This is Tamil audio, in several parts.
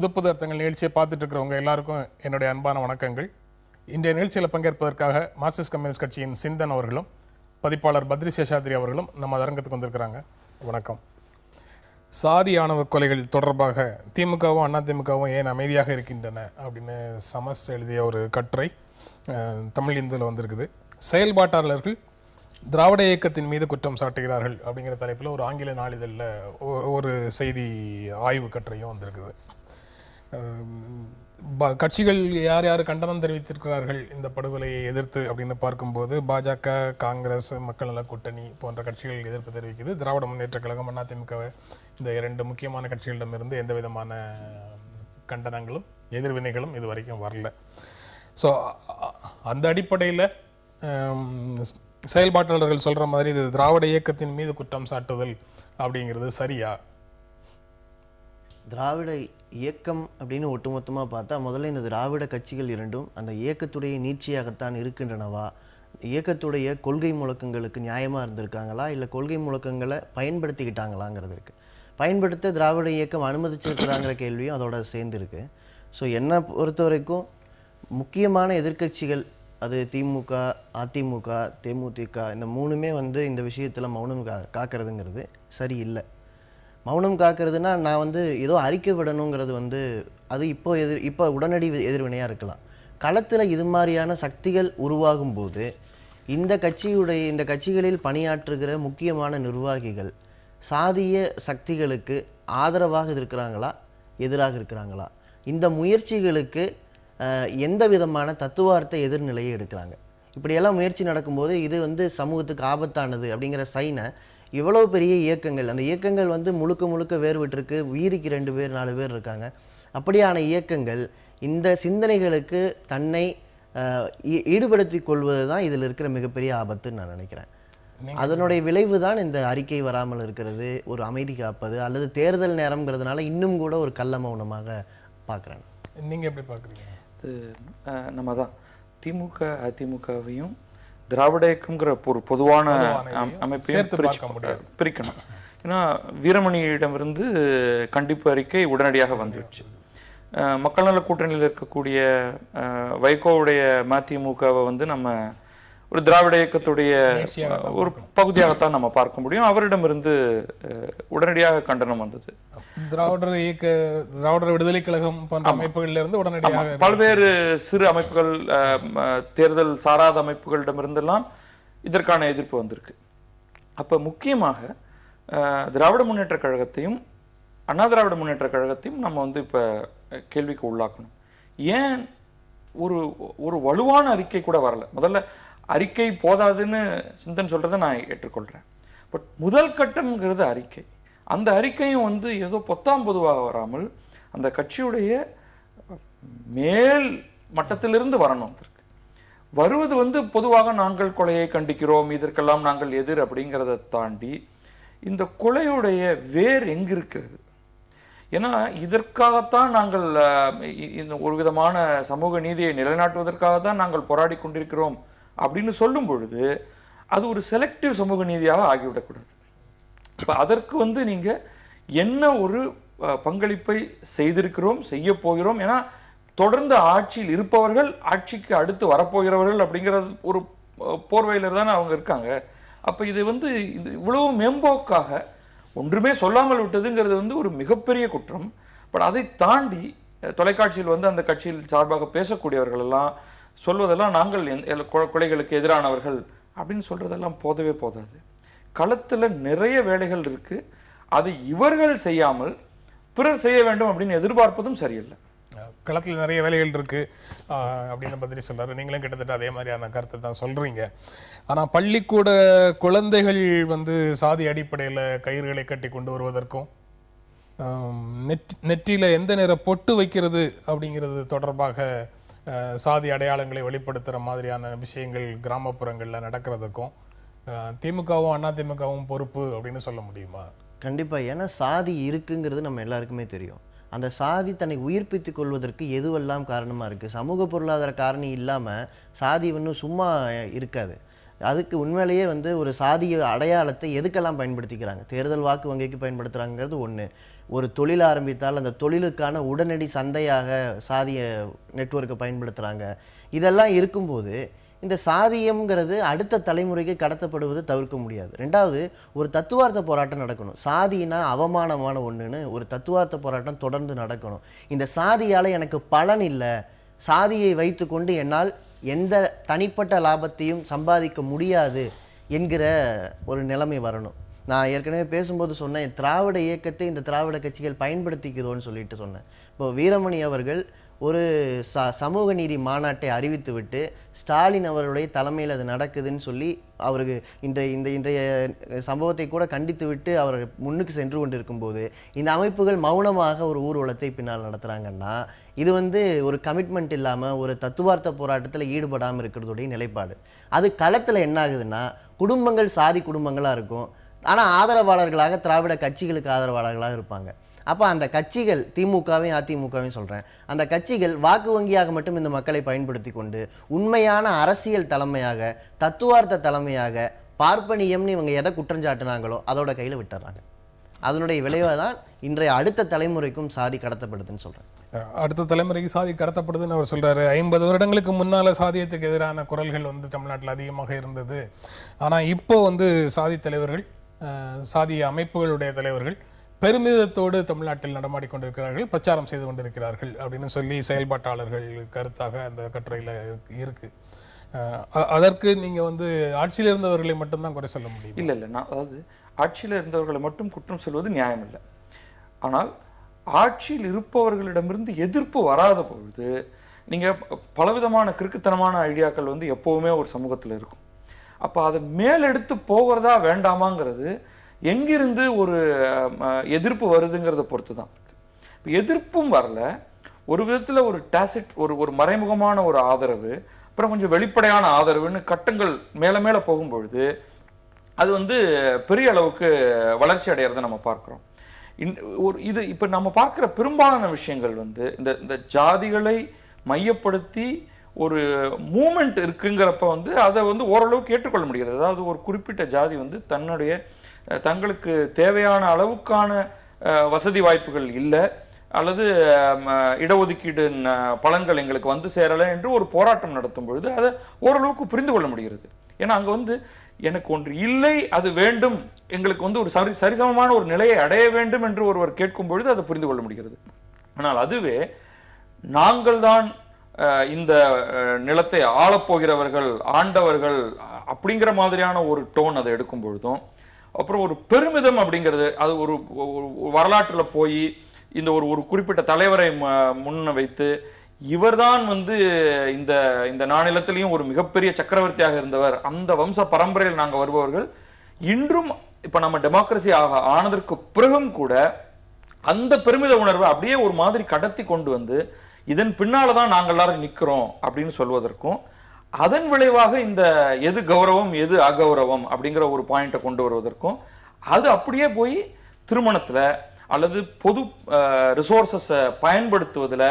புது புது அர்த்தங்கள் நிகழ்ச்சியை பார்த்துட்டு இருக்கிறவங்க எல்லாருக்கும் என்னுடைய அன்பான வணக்கங்கள். இன்றைய நிகழ்ச்சியில் பங்கேற்பதற்காக மார்க்சிஸ்ட் கம்யூனிஸ்ட் கட்சியின் சிந்தன் அவர்களும் பதிப்பாளர் பத்ரி சேஷாத்ரி அவர்களும் நம்ம அரங்கத்துக்கு வந்திருக்கிறாங்க. வணக்கம். சாதி ஆணவ கொலைகள் தொடர்பாக திமுகவும் அதிமுகவும் ஏன் அமைதியாக இருக்கின்றன அப்படின்னு சமஸ் எழுதிய ஒரு கட்டுரை தமிழ் இந்துவில் வந்திருக்குது. செயல்பாட்டாளர்கள் திராவிட இயக்கத்தின் மீது குற்றம் சாட்டுகிறார்கள் அப்படிங்கிற தலைப்பில் ஒரு ஆங்கில நாளிதழில் ஒரு செய்தி ஆய்வு கட்டுரையும் வந்திருக்குது. கட்சிகள் யார் யார் கண்டனம் தெரிவித்திருக்கிறார்கள் இந்த படுகொலையை எதிர்த்து அப்படின்னு பார்க்கும்போது பாஜக, காங்கிரஸ், மக்கள் நல கூட்டணி போன்ற கட்சிகள் எதிர்ப்பு தெரிவிக்குது. திராவிட முன்னேற்ற கழகம், அதிமுக இந்த இரண்டு முக்கியமான கட்சிகளிடமிருந்து எந்த விதமான கண்டனங்களும் எதிர்வினைகளும் இது வரைக்கும் வரல. ஸோ அந்த அடிப்படையில் செயல்பாட்டாளர்கள் சொல்கிற மாதிரி இது திராவிட இயக்கத்தின் மீது குற்றம் சாட்டுதல் அப்படிங்கிறது சரியா? திராவிட இயக்கம் அப்படின்னு ஒட்டுமொத்தமாக பார்த்தா முதல்ல இந்த திராவிட கட்சிகள் இரண்டும் அந்த இயக்கத்துடைய நீட்சியாகத்தான் இருக்கின்றனவா, இயக்கத்துடைய கொள்கை முழக்கங்களுக்கு நியாயமாக இருந்திருக்காங்களா, இல்லை கொள்கை முழக்கங்களை பயன்படுத்திக்கிட்டாங்களாங்கிறது இருக்குது. பயன்படுத்த திராவிட இயக்கம் அனுமதிச்சிருக்கிறாங்கிற கேள்வியும் அதோட சேர்ந்துருக்கு. ஸோ என்னை பொறுத்த வரைக்கும் முக்கியமான எதிர்க்கட்சிகள் அது திமுக, அதிமுக, தேமுதிக இந்த மூணுமே இந்த விஷயத்தில் மௌனம் காக்கிறதுங்கிறது சரியில்லை. மௌனம் காக்கிறதுனா நான் ஏதோ அறிக்கை விடணுங்கிறது அது இப்போ உடனடி எதிர்வினையாக இருக்கலாம். களத்தில் இது மாதிரியான சக்திகள் உருவாகும் போது இந்த கட்சிகளில் பணியாற்றுகிற முக்கியமான நிர்வாகிகள் சாதிய சக்திகளுக்கு ஆதரவாக இருக்கிறாங்களா, எதிராக இருக்கிறாங்களா, இந்த முயற்சிகளுக்கு எந்த விதமான தத்துவார்த்த எதிர்நிலையை எடுக்கிறாங்க. இப்படியெல்லாம் முயற்சி நடக்கும்போது இது சமூகத்துக்கு ஆபத்தானது அப்படிங்கிற சைனை இவ்வளோ பெரிய இயக்கங்கள், அந்த இயக்கங்கள் முழுக்க முழுக்க வேறுபட்டிருக்கு. வீதிக்கு 2 பேர் 4 பேர் இருக்காங்க. அப்படியான இயக்கங்கள் இந்த சிந்தனைகளுக்கு தன்னை ஈடுபடுத்தி கொள்வது தான் இதில் இருக்கிற மிகப்பெரிய ஆபத்துன்னு நான் நினைக்கிறேன். அதனுடைய விளைவு தான் இந்த அறிக்கை வராமல் இருக்கிறது, ஒரு அமைதி காப்பது, அல்லது தேர்தல் நேரம்ங்கிறதுனால இன்னும் கூட ஒரு கள்ள மௌனமாக பார்க்குறேன். நீங்கள் எப்படி பார்க்குறீங்க? நம்ம தான் திமுக அதிமுகவையும் திராவிட இயக்கம்ங்கிற ஒரு பொதுவான அமைப்பையும் பிரிக்கணும். ஏன்னா வீரமணியிடமிருந்து கண்டிப்பு அறிக்கை உடனடியாக வந்துடுச்சு. மக்கள் நல கூட்டணியில் இருக்கக்கூடிய வைகோவுடைய மதிமுகவை நம்ம ஒரு திராவிட இயக்கத்துடைய ஒரு பகுதியாகத்தான் நம்ம பார்க்க முடியும். அவரிடமிருந்து உடனடியாக கண்டனம் வந்தது. திராவிடர் விடுதலை கழகம் போன்ற அமைப்புகளில் இருந்து உடனடியாக பல்வேறு சிறு அமைப்புகள், தேர்தல் சாராத அமைப்புகளிடமிருந்தெல்லாம் இதற்கான எதிர்ப்பு வந்திருக்கு. அப்ப முக்கியமாக திராவிட முன்னேற்ற கழகத்தையும் அண்ணா திராவிட முன்னேற்ற கழகத்தையும் நம்ம இப்ப கேள்விக்கு உள்ளாக்கணும். ஏன் ஒரு வலுவான அறிக்கை கூட வரல? முதல்ல அறிக்கை போதாதுன்னு சிந்தன் சொல்றதை நான் ஏற்றுக்கொள்றேன். பட் முதல் கட்டம்ங்கிறது அறிக்கை. அந்த அறிக்கையும் ஏதோ பொத்தாம் பொதுவாக வராமல் அந்த கட்சியுடைய மேல் மட்டத்திலிருந்து வரணும். வருவது பொதுவாக நாங்கள் கொலையை கண்டிக்கிறோம், இதற்கெல்லாம் நாங்கள் எதிர் அப்படிங்கிறத தாண்டி இந்த கொலையுடைய வேர் எங்கிருக்கிறது? ஏன்னா இதற்காகத்தான் நாங்கள் இந்த ஒரு விதமான சமூக நீதியை நிலைநாட்டுவதற்காகத்தான் நாங்கள் போராடி கொண்டிருக்கிறோம் அப்படின்னு சொல்லும் பொழுது அது ஒரு செலக்டிவ் சமூக நீதியாக ஆகிவிடக்கூடாது. இப்போ அதற்கு நீங்க என்ன ஒரு பங்களிப்பை செய்திருக்கிறோம், செய்ய போகிறோம், ஏன்னா தொடர்ந்து ஆட்சியில் இருப்பவர்கள், ஆட்சிக்கு அடுத்து வரப்போகிறவர்கள் அப்படிங்கிற ஒரு போர்வையில தானே அவங்க இருக்காங்க. அப்ப இது இது இவ்வளவு மேம்போக்காக ஒன்றுமே சொல்லாமல் விட்டதுங்கிறது ஒரு மிகப்பெரிய குற்றம். பட் அதை தாண்டி தொலைக்காட்சியில் அந்த கட்சியில் சார்பாக பேசக்கூடியவர்கள் எல்லாம் சொல்வதெல்லாம் நாங்கள் கொலைகளுக்கு எதிரானவர்கள் அப்படின்னு சொல்றதெல்லாம் போதவே போதாது. களத்துல நிறைய வேலைகள் இருக்கு. அதை இவர்கள் செய்யாமல் பிறர் செய்ய வேண்டும் அப்படின்னு எதிர்பார்ப்பதும் சரியில்லை. களத்தில் நிறைய வேலைகள் இருக்கு அப்படின்னு பத்தி சொல்றாரு. நீங்களும் கிட்டத்தட்ட அதே மாதிரியான கருத்தை தான் சொல்றீங்க. ஆனா பள்ளிக்கூட குழந்தைகள் சாதி அடிப்படையில் கயிறுகளை கட்டி கொண்டு வருவதற்கும் நெற்றியில எந்த நிற பொட்டு வைக்கிறது அப்படிங்கிறது தொடர்பாக சாதி அடையாளங்களை வெளிப்படுத்துற மாதிரியான விஷயங்கள் கிராமப்புறங்களில் நடக்கிறதுக்கும் திமுகவும் அதிமுகவும் பொறுப்பு அப்படின்னு சொல்ல முடியுமா? கண்டிப்பா. ஏன்னா சாதி இருக்குங்கிறது நம்ம எல்லாருக்குமே தெரியும். அந்த சாதி தன்னை உயிர்ப்பித்துக் கொள்வதற்கு எதுவெல்லாம் காரணமாக இருக்குது. சமூக பொருளாதார காரணி இல்லாமல் சாதி இன்னும் சும்மா இருக்காது. அதுக்கு உண்மையிலேயே வந்து ஒரு சாதிய அடையாளத்தை எதுக்கெல்லாம் பயன்படுத்திக்கிறாங்க? தேர்தல் வாக்கு வங்கிக்கு பயன்படுத்துகிறாங்கிறது ஒன்று. ஒரு தொழில் ஆரம்பித்தால் அந்த தொழிலுக்கான உடனடி சந்தையாக சாதிய நெட்வொர்க்கை பயன்படுத்துகிறாங்க. இதெல்லாம் இருக்கும்போது இந்த சாதியம்ங்கிறது அடுத்த தலைமுறைக்கு கடத்தப்படுவது தவிர்க்க முடியாது. ரெண்டாவது, ஒரு தத்துவார்த்த போராட்டம் நடக்கணும். சாதினா அவமானமான ஒன்றுன்னு ஒரு தத்துவார்த்த போராட்டம் தொடர்ந்து நடக்கணும். இந்த சாதியால் எனக்கு பலன் இல்லை, சாதியை வைத்துக்கொண்டு என்னால் எந்த தனிப்பட்ட லாபத்தையும் சம்பாதிக்க முடியாது என்கிற ஒரு நிலைமை வரணும். நான் ஏற்கனவே பேசும்போது சொன்னேன், திராவிட இயக்கத்தை இந்த திராவிட கட்சிகள் பயன்படுத்திக்குதோன்னு சொல்லிட்டு சொன்னேன். இப்போ வீரமணி அவர்கள் ஒரு சமூக நீதி மாநாட்டை அறிவித்து விட்டு ஸ்டாலின் அவருடைய தலைமையில் அது நடக்குதுன்னு சொல்லி அவருக்கு இன்றைய சம்பவத்தை கூட கண்டித்து விட்டு அவர் முன்னுக்கு சென்று கொண்டிருக்கும்போது இந்த அமைப்புகள் மௌனமாக ஒரு ஊர்வலத்தை பின்னால் நடத்துகிறாங்கன்னா இது வந்து ஒரு கமிட்மெண்ட் இல்லாமல் ஒரு தத்துவார்த்த போராட்டத்தில் ஈடுபடாமல் இருக்கிறதுடைய நிலைப்பாடு. அது களத்தில் என்ன ஆகுதுன்னா, குடும்பங்கள் சாதி குடும்பங்களாக இருக்கும், ஆனால் ஆதரவாளர்களாக திராவிட கட்சிகளுக்கு ஆதரவாளர்களாக இருப்பாங்க. அப்போ அந்த கட்சிகள், திமுகவையும் அதிமுகவையும் சொல்கிறேன், அந்த கட்சிகள் வாக்கு வங்கியாக மட்டும் இந்த மக்களை பயன்படுத்தி கொண்டு உண்மையான அரசியல் தலைமையாக, தத்துவார்த்த தலைமையாக, பார்ப்பனியம்னு இவங்க எதை குற்றஞ்சாட்டினாங்களோ அதோட கையில் விட்டுறாங்க. அதனுடைய விளைவாக தான் இன்றைய அடுத்த தலைமுறைக்கும் சாதி கடத்தப்படுதுன்னு சொல்கிறேன். அடுத்த தலைமுறைக்கு சாதி கடத்தப்படுதுன்னு அவர் சொல்கிறாரு. 50 வருடங்களுக்கு முன்னால் சாதியத்துக்கு எதிரான குரல்கள் வந்து தமிழ்நாட்டில் அதிகமாக இருந்தது. ஆனால் இப்போ வந்து சாதி தலைவர்கள், சாதிய அமைப்புகளுடைய தலைவர்கள் பெருமிதத்தோடு தமிழ்நாட்டில் நடமாடிக்கொண்டிருக்கிறார்கள், பிரச்சாரம் செய்து கொண்டிருக்கிறார்கள் அப்படின்னு சொல்லி செயல்பாட்டாளர்கள் கருத்தாக அந்த கட்டுரையில் இருக்கு. அதற்கு நீங்கள் வந்து ஆட்சியில் இருந்தவர்களை மட்டும்தான் குறை சொல்ல முடியும்? இல்லை, நான் அதாவது ஆட்சியில் இருந்தவர்களை மட்டும் குற்றம் சொல்வது நியாயம் இல்லை. ஆனால் ஆட்சியில் இருப்பவர்களிடமிருந்து எதிர்ப்பு வராத பொழுது நீங்கள் பலவிதமான கிறுக்குத்தனமான ஐடியாக்கள் வந்து எப்போவுமே ஒரு சமூகத்தில் இருக்கும். அப்போ அதை மேலெடுத்து போகிறதா வேண்டாமாங்கிறது எங்கிருந்து ஒரு எதிர்ப்பு வருதுங்கிறத பொறுத்து தான். இப்போ எதிர்ப்பும் வரல, ஒரு விதத்தில் ஒரு டாசிட், ஒரு மறைமுகமான ஒரு ஆதரவு, அப்புறம் கொஞ்சம் வெளிப்படையான ஆதரவுன்னு கட்டங்கள் மேலே மேலே போகும்பொழுது அது வந்து பெரிய அளவுக்கு வளர்ச்சி அடைகிறத நம்ம பார்க்குறோம். இது இப்போ நம்ம பார்க்குற பெரும்பாலான விஷயங்கள் வந்து இந்த ஜாதிகளை மையப்படுத்தி ஒரு மூமெண்ட் இருக்குங்கிறப்ப வந்து அதை வந்து ஓரளவுக்கு ஏற்றுக்கொள்ள முடிகிறது. அதாவது ஒரு குறிப்பிட்ட ஜாதி வந்து தங்களுக்கு தேவையான அளவுக்கான வசதி வாய்ப்புகள் இல்லை, அல்லது இடஒதுக்கீடு பலன்கள் எங்களுக்கு வந்து சேரலை என்று ஒரு போராட்டம் நடத்தும் பொழுது அதை ஓரளவுக்கு புரிந்து கொள்ள முடிகிறது. ஏன்னா அங்கே வந்து எனக்கு ஒன்று இல்லை, அது வேண்டும், எங்களுக்கு வந்து ஒரு சரிசமமான ஒரு நிலையை அடைய வேண்டும் என்று ஒருவர் கேட்கும் பொழுது அதை புரிந்து கொள்ள முடிகிறது. ஆனால் அதுவே நாங்கள் தான் இந்த நிலத்தை ஆளப்போகிறவர்கள், ஆண்டவர்கள் அப்படிங்கிற மாதிரியான ஒரு டோன் அதை எடுக்கும் பொழுதும், அப்புறம் ஒரு பெருமிதம் அப்படிங்கிறது, அது ஒரு வரலாற்றில் போய் இந்த ஒரு குறிப்பிட்ட தலைவரை முன்ன வைத்து இவர்தான் வந்து இந்த நானிலத்திலையும் ஒரு மிகப்பெரிய சக்கரவர்த்தியாக இருந்தவர், அந்த வம்ச பரம்பரையில் நாங்கள் வருபவர்கள், இன்றும் இப்போ நம்ம டெமோக்ரஸி ஆனதற்கு பிறகும் கூட அந்த பெருமித உணர்வை அப்படியே ஒரு மாதிரி கடத்தி கொண்டு வந்து இதன் பின்னால தான் நாங்கள் எல்லாரும் நிற்கிறோம் அப்படின்னு சொல்வதற்கும், அதன் விளைவாக இந்த எது கௌரவம் எது அகௌரவம் அப்படிங்கிற ஒரு பாயிண்ட்டை கொண்டு வருவதற்கும், அது அப்படியே போய் திருமணத்தில் அல்லது பொது ரிசோர்ஸஸை பயன்படுத்துவதில்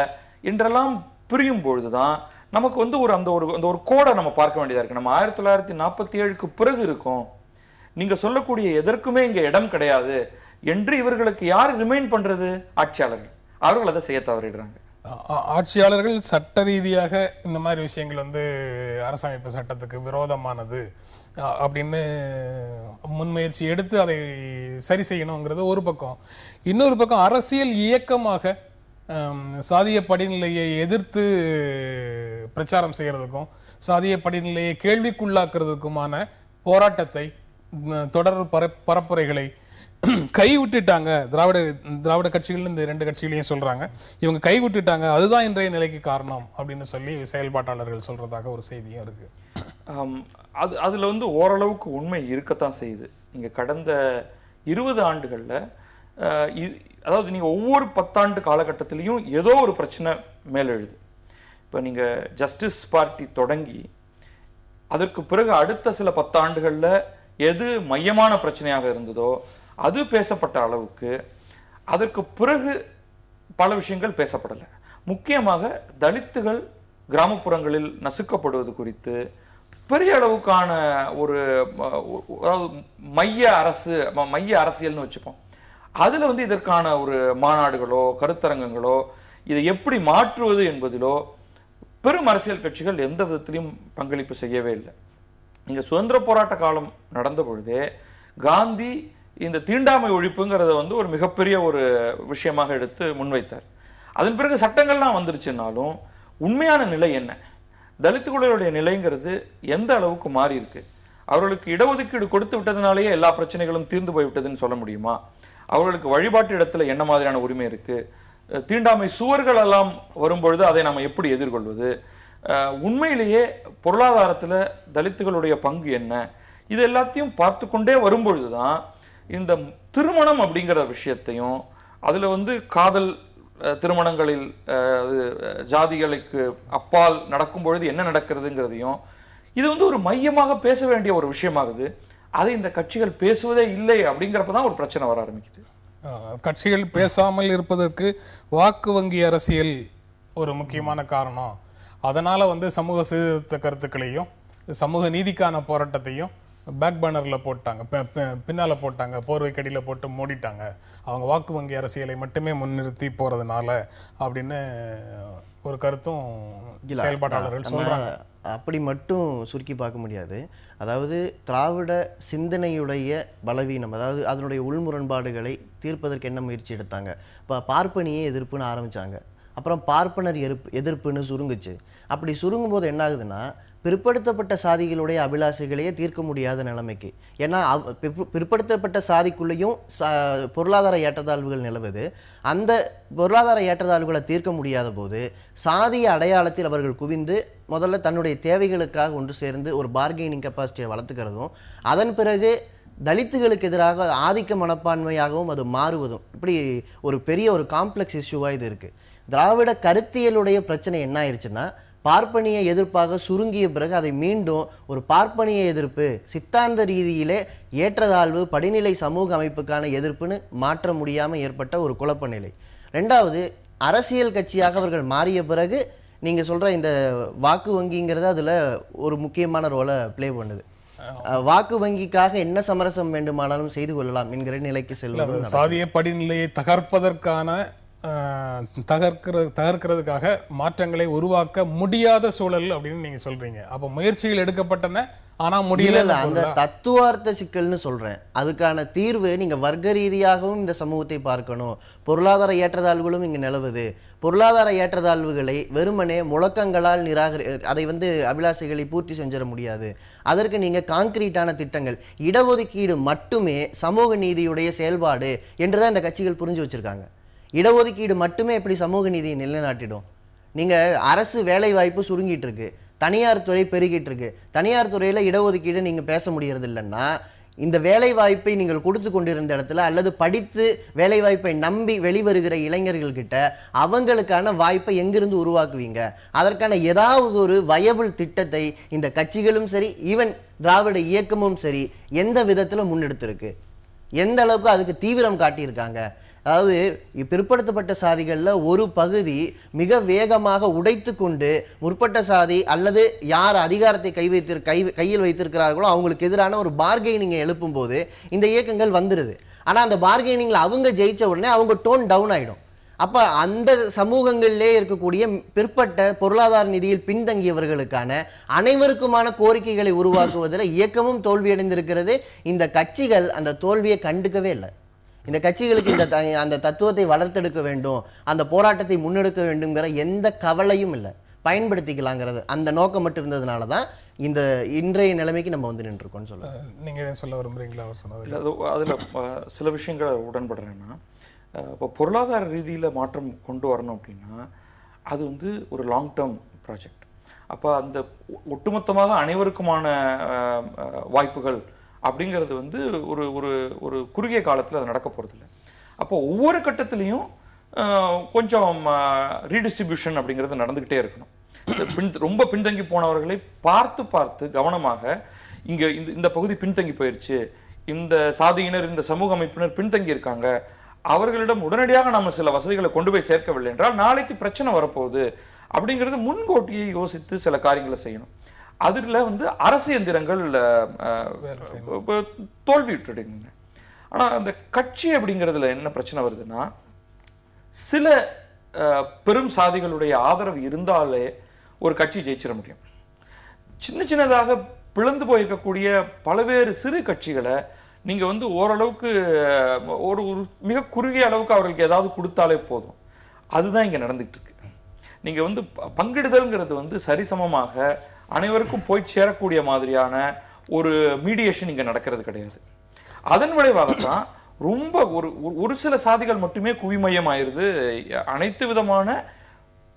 என்றெல்லாம் பிரியும் பொழுதுதான் நமக்கு வந்து அந்த ஒரு கோடை நம்ம பார்க்க வேண்டியதாக இருக்கு. நம்ம 1947க்கு பிறகு இருக்கோம், நீங்க சொல்லக்கூடிய எதற்குமே இங்க இடம் கிடையாது என்று இவர்களுக்கு யார் ரிமைண்ட் பண்றது? ஆட்சியாளர்கள். அவர்கள் அதை செய்ய தவறிடுறாங்க. ஆட்சியாளர்கள் சட்ட ரீதியாக இந்த மாதிரி விஷயங்கள் வந்து அரசமைப்பு சட்டத்துக்கு விரோதமானது அப்படின்னு முன்முயற்சி எடுத்து அதை சரி செய்யணுங்கிறது ஒரு பக்கம். இன்னொரு பக்கம் அரசியல் இயக்கமாக சாதிய படிநிலையை எதிர்த்து பிரச்சாரம் செய்யறதுக்கும் சாதிய படிநிலையை கேள்விக்குள்ளாக்குறதுக்குமான போராட்டத்தை, தொடர் பரப்புரைகளை கைவிட்டுட்டாங்க. திராவிட கட்சிகள் இந்த 2 கட்சிகளையும் சொல்றாங்க, இவங்க கைவிட்டுட்டாங்க, அதுதான் இன்றைய நிலைக்கு காரணம் அப்படின்னு சொல்லி செயல்பாட்டாளர்கள் சொல்றதாக ஒரு செய்தியும் இருக்கு. அதுல வந்து ஓரளவுக்கு உண்மை இருக்கத்தான் செய்யுது. நீங்க கடந்த 20 ஆண்டுகள்ல அதாவது நீங்க ஒவ்வொரு 10 ஆண்டு காலகட்டத்திலையும் ஏதோ ஒரு பிரச்சனை மேலெழுது. இப்போ நீங்க ஜஸ்டிஸ் பார்ட்டி தொடங்கி அதற்கு பிறகு அடுத்த சில 10 ஆண்டுகள்ல எது மையமான பிரச்சனையாக இருந்ததோ அது பேசப்பட்ட அளவுக்கு அதற்கு பிறகு பல விஷயங்கள் பேசப்படலை. முக்கியமாக தலித்துகள் கிராமப்புறங்களில் நசுக்கப்படுவது குறித்து பெரிய அளவுக்கான ஒரு அதாவது மைய அரசியல்னு வச்சுப்போம். அதுல வந்து இதற்கான ஒரு மாநாடுகளோ கருத்தரங்கங்களோ இதை எப்படி மாற்றுவது என்பதிலோ பெரும் அரசியல் கட்சிகள் எந்த விதத்திலையும் பங்களிப்பு செய்யவே இல்லை. இங்க சுதந்திர போராட்ட காலம் நடந்த பொழுதே காந்தி இந்த தீண்டாமை ஒழிப்புங்கிறத வந்து ஒரு மிகப்பெரிய ஒரு விஷயமாக எடுத்து முன்வைத்தார். அதன் பிறகு சட்டங்கள்லாம் வந்துருச்சுன்னாலும் உண்மையான நிலை என்ன, தலித்துகளுடைய நிலைங்கிறது எந்த அளவுக்கு மாறி இருக்கு? அவர்களுக்கு இடஒதுக்கீடு கொடுத்து விட்டதுனாலேயே எல்லா பிரச்சனைகளும் தீர்ந்து போய்விட்டதுன்னு சொல்ல முடியுமா? அவர்களுக்கு வழிபாட்டு இடத்துல என்ன மாதிரியான உரிமை இருக்கு? தீண்டாமை சுவர்கள் எல்லாம் வரும்பொழுது அதை நாம் எப்படி எதிர்கொள்வது? உண்மையிலேயே பொருளாதாரத்துல தலித்துகளுடைய பங்கு என்ன? இது எல்லாத்தையும் பார்த்து கொண்டே வரும்பொழுதுதான் இந்த திருமணம் அப்படிங்கிற விஷயத்தையும் அதுல வந்து காதல் திருமணங்களில் ஜாதிகளுக்கு அப்பால் நடக்கும் பொழுது என்ன நடக்கிறதுங்கிறதையும் இது வந்து ஒரு மையமாக பேச வேண்டிய ஒரு விஷயமாகுது. அதை இந்த கட்சிகள் பேசுவதே இல்லை. அப்படிங்கிறப்பதான் ஒரு பிரச்சனை வர ஆரம்பிக்குது. கட்சிகள் பேசாமல் இருப்பதற்கு வாக்கு வங்கி அரசியல் ஒரு முக்கியமான காரணம். அதனால வந்து சமூக சீர்திருத்த கருத்துக்களையும் சமூக நீதிக்கான போராட்டத்தையும் பேக் பேனரில் போட்டாங்க, பின்னால போட்டாங்க, போர்வைக்கடியில் போட்டு மூடிட்டாங்க. அவங்க வாக்கு வங்கி அரசியலை மட்டுமே முன்னிறுத்தி போறதுனால அப்படின்னு ஒரு கருத்தும் செயல்பாட்டாளர்கள் சொல்றாங்க. அப்படி மட்டும் சுருக்கி பார்க்க முடியாது. அதாவது திராவிட சிந்தனையுடைய பலவீனம், அதாவது அதனுடைய உள்முரண்பாடுகளை தீர்ப்பதற்கு என்ன முயற்சி எடுத்தாங்க? இப்போ பார்ப்பனியே எதிர்ப்புன்னு ஆரம்பிச்சாங்க, அப்புறம் பார்ப்பனர் எதிர்ப்புன்னு சுருங்குச்சு. அப்படி சுருங்கும் போது என்ன ஆகுதுன்னா, பிற்படுத்தப்பட்ட சாதிகளுடைய அபிலாஷைகளையே தீர்க்க முடியாத நிலைமைக்கு. ஏன்னா பிற்படுத்தப்பட்ட சாதிக்குள்ளேயும் பொருளாதார ஏற்றத்தாழ்வுகள் நிலவுது. அந்த பொருளாதார ஏற்றத்தாழ்வுகளை தீர்க்க முடியாத போது சாதிய அடையாளத்தில் அவர்கள் குவிந்து முதல்ல தன்னுடைய தேவைகளுக்காக ஒன்று சேர்ந்து ஒரு பார்கெனிங் கெப்பாசிட்டியை வளர்த்துக்கிறதும், அதன் பிறகு தலித்துகளுக்கு எதிராக ஆதிக்க மனப்பான்மையாகவும் அது மாறுவதும், இப்படி ஒரு பெரிய ஒரு காம்ப்ளெக்ஸ் இஷ்யூவாக இது இருக்குது. திராவிட கருத்தியலுடைய பிரச்சனை என்ன ஆயிடுச்சுன்னா, பார்ப்பனிய எதிர்ப்பாக சுருங்கிய பிறகு அதை மீண்டும் ஒரு பார்ப்பனிய எதிர்ப்பு, சித்தாந்த ரீதியிலே ஏற்றதாழ்வு, படிநிலை சமூக அமைப்புக்கான எதிர்ப்புன்னு மாற்ற முடியாமல் ஏற்பட்ட ஒரு குழப்ப நிலை. ரெண்டாவது, அரசியல் கட்சியாக அவர்கள் மாறிய பிறகு நீங்கள் சொல்கிற இந்த வாக்கு வங்கிங்கிறது அதில் ஒரு முக்கியமான ரோலை ப்ளே பண்ணுது. வாக்கு வங்கிக்காக என்ன சமரசம் வேண்டுமானாலும் செய்து கொள்ளலாம் என்கிற நிலைக்கு செல்வது. சாதிய படிநிலையை தகர்ப்பதற்கான தகர்க்கிறதுக்காக மாற்றங்களை உருவாக்க முடியாத சூழல் அப்படின்னு நீங்க சொல்றீங்க. அப்ப முயற்சிகள் எடுக்கப்பட்டன, ஆனா முடியல. அந்த தத்துவார்த்த சிக்கல்னு சொல்றேன். அதுக்கான தீர்வு நீங்க வர்க்க ரீதியாகவும் இந்த சமூகத்தை பார்க்கணும். பொருளாதார ஏற்றத்தாழ்வுகளும் இங்க நிலவுது. பொருளாதார ஏற்றத்தாழ்வுகளை வெறுமனே முழக்கங்களால் அதை அபிலாஷைகளை பூர்த்தி செஞ்சிட முடியாது. அதற்கு நீங்க கான்கிரீட்டான திட்டங்கள், இடஒதுக்கீடு மட்டுமே சமூக நீதியுடைய செயல்பாடு என்றுதான் இந்த கட்சிகள் புரிஞ்சு வச்சிருக்காங்க. இடஒதுக்கீடு மட்டுமே எப்படி சமூக நீதியை நிலைநாட்டிடும்? நீங்க அரசு வேலை வாய்ப்பு சுருங்கிட்டு இருக்கு, தனியார் துறை பெருகிட்டு இருக்கு. தனியார் துறையில இடஒதுக்கீடு நீங்க பேச முடியறது இல்லைன்னா, இந்த வேலை வாய்ப்பை நீங்கள் கொடுத்து கொண்டிருந்த இடத்துல அல்லது படித்து வேலை வாய்ப்பை நம்பி வெளிவருகிற இளைஞர்கள் கிட்ட அவங்களுக்கான வாய்ப்பை எங்கிருந்து உருவாக்குவீங்க? அதற்கான ஏதாவது ஒரு வயபிள் திட்டத்தை இந்த கட்சிகளும் சரி, ஈவன் திராவிட இயக்கமும் சரி, எந்த விதத்துல முன்னெடுத்திருக்கு? எந்த அளவுக்கு அதுக்கு தீவிரம் காட்டியிருக்காங்க? அதாவது பிற்படுத்தப்பட்ட சாதிகளில் ஒரு பகுதி மிக வேகமாக உடைத்து கொண்டு முற்பட்ட சாதி அல்லது யார் அதிகாரத்தை கையில் வைத்திருக்கிறார்களோ அவங்களுக்கு எதிரான ஒரு பார்கெனிங்கை எழுப்பும் போது இந்த இயக்கங்கள் வந்துடுது. ஆனால் அந்த பார்கெனிங்கில் அவங்க ஜெயிச்ச உடனே அவங்க டோன் டவுன் ஆகிடும். அப்போ அந்த சமூகங்களிலே இருக்கக்கூடிய பிற்பட்ட பொருளாதார நிதியில் பின்தங்கியவர்களுக்கான அனைவருக்குமான கோரிக்கைகளை உருவாக்குவதில் இயக்கமும் தோல்வியடைந்திருக்கிறது. இந்த கட்சிகள் அந்த தோல்வியை கண்டுக்கவே இல்லை. இந்த கட்சிகளுக்கு அந்த தத்துவத்தை வளர்த்தெடுக்க வேண்டும், அந்த போராட்டத்தை முன்னெடுக்க வேண்டும்ங்கிற எந்த கவலையும் இல்லை. பயன்படுத்திக்கலாங்கிறது அந்த நோக்கம் மட்டும் இருந்ததுனால தான் இந்த இன்றைய நிலைமைக்கு நம்ம நின்றுருக்கோம்னு சொல்ல. நீங்க சொல்ல விரும்புறீங்களா? அவர் சொன்னது அதுல சில விஷயங்களை உடன்படுறேன்னா, இப்போ பொருளாதார ரீதியில் மாற்றம் கொண்டு வரணும் அப்படின்னா அது ஒரு லாங் டேர்ம் ப்ராஜெக்ட். அப்போ அந்த ஒட்டுமொத்தமாக அனைவருக்குமான வாய்ப்புகள் அப்படிங்கிறது ஒரு ஒரு ஒரு குறுகிய காலத்தில் அது நடக்க போகிறதில்ல. அப்போ ஒவ்வொரு கட்டத்திலையும் கொஞ்சம் ரீடிஸ்ட்ரிபியூஷன் அப்படிங்கிறது நடந்துக்கிட்டே இருக்கணும். ரொம்ப பின்தங்கி போனவர்களை பார்த்து பார்த்து கவனமாக இங்கே இந்த பகுதி பின்தங்கி போயிடுச்சு, இந்த சாதியினர் இந்த சமூக அமைப்பினர் பின்தங்கி இருக்காங்க, அவர்களிடம் உடனடியாக நம்ம சில வசதிகளை கொண்டு போய் சேர்க்கவில்லை என்றால் நாளைக்கு பிரச்சனை வரப்போகுது அப்படிங்கிறது முன்கூட்டியே யோசித்து சில காரியங்களை செய்யணும். அதில் வந்து அரசு எந்திரங்கள் தோல்வியுற்றுடுங்க. ஆனால் அந்த கட்சி அப்படிங்கிறதுல என்ன பிரச்சனை வருதுன்னா, சில பெரும் சாதிகளுடைய ஆதரவு இருந்தாலே ஒரு கட்சி ஜெயிச்சிட முடியும். சின்ன சின்னதாக பிளந்து போயிருக்கக்கூடிய பல்வேறு சிறு கட்சிகளை நீங்க வந்து ஓரளவுக்கு ஒரு மிக குறுகிய அளவுக்கு அவர்களுக்கு ஏதாவது கொடுத்தாலே போதும். அதுதான் இங்க நடந்துட்டு இருக்கு. நீங்க வந்து பங்கிடுதல்ங்கிறது வந்து சரிசமமாக அனைவருக்கும் போய் சேரக்கூடிய மாதிரியான ஒரு மீடியேஷன் இங்க நடக்கிறது கிடையாது. அதன் விளைவாகத்தான் ரொம்ப ஒரு சில சாதிகள் மட்டுமே குவிமையம் ஆயிருது அனைத்து விதமான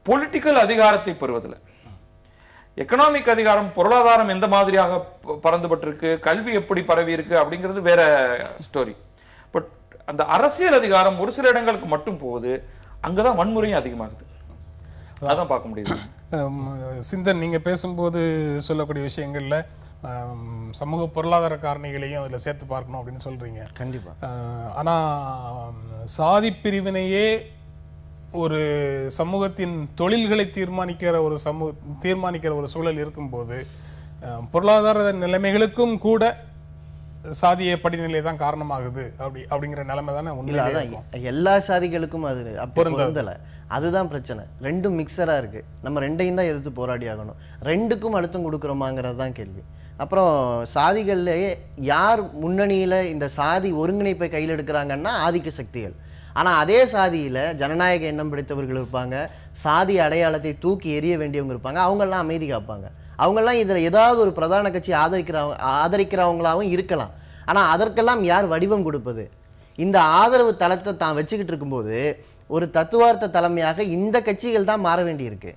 பொலிட்டிக்கல் அதிகாரத்தை பெறுவதில். எக்கனாமிக் அதிகாரம், பொருளாதாரம் எந்த மாதிரியாக பறந்துபட்டிருக்கு, கல்வி எப்படி பரவி இருக்கு அப்படிங்கிறது வேற ஸ்டோரி. பட் அந்த அரசியல் அதிகாரம் ஒரு சில இடங்களுக்கு மட்டும் போகுது, அங்கதான் வன்முறையும் அதிகமாகுது. அதான் பார்க்க முடியுது. சிந்தன், நீங்க பேசும்போது சொல்லக்கூடிய விஷயங்கள்ல சமூக பொருளாதார காரணிகளையும் அதுல சேர்த்து பார்க்கணும் அப்படின்னு சொல்றீங்க. கண்டிப்பா. ஆனா சாதி பிரிவினையே ஒரு சமூகத்தின் தொழில்களை தீர்மானிக்கிற ஒரு சூழல் இருக்கும்போது பொருளாதார நிலைமைகளுக்கும் கூட சாதிய படிநிலை தான் காரணமாகுது அப்படிங்கிற நிலைமை தானே இல்ல. அதான் எல்லா சாதிகளுக்கும் அது பொருந்தலை. அதுதான் பிரச்சனை. ரெண்டும் மிக்சரா இருக்கு. நம்ம ரெண்டையும் தான் எதிர்த்து போராடி ஆகணும். ரெண்டுக்கும் அழுத்தம் கொடுக்குறோமாங்கிறது தான் கேள்வி. அப்புறம் சாதிகள்லேயே யார் முன்னணியில் இந்த சாதி ஒருங்கிணைப்பை கையில் எடுக்கிறாங்கன்னா ஆதிக்க சக்திகள். ஆனால் அதே சாதியில் ஜனநாயக எண்ணம் பிடித்தவர்கள் இருப்பாங்க, சாதி அடையாளத்தை தூக்கி எறிய வேண்டியவங்க இருப்பாங்க. அவங்கெல்லாம் அமைதி காப்பாங்க. அவங்கெல்லாம் இதில் ஏதாவது ஒரு பிரதான கட்சி ஆதரிக்கிறவங்களாகவும் இருக்கலாம். ஆனால் அதற்கெல்லாம் யார் வடிவம் கொடுப்பது? இந்த ஆதரவு தளத்தை தான் வச்சுக்கிட்டு இருக்கும்போது ஒரு தத்துவார்த்த தலைமையாக இந்த கட்சிகள் தான் மாற வேண்டியிருக்கு.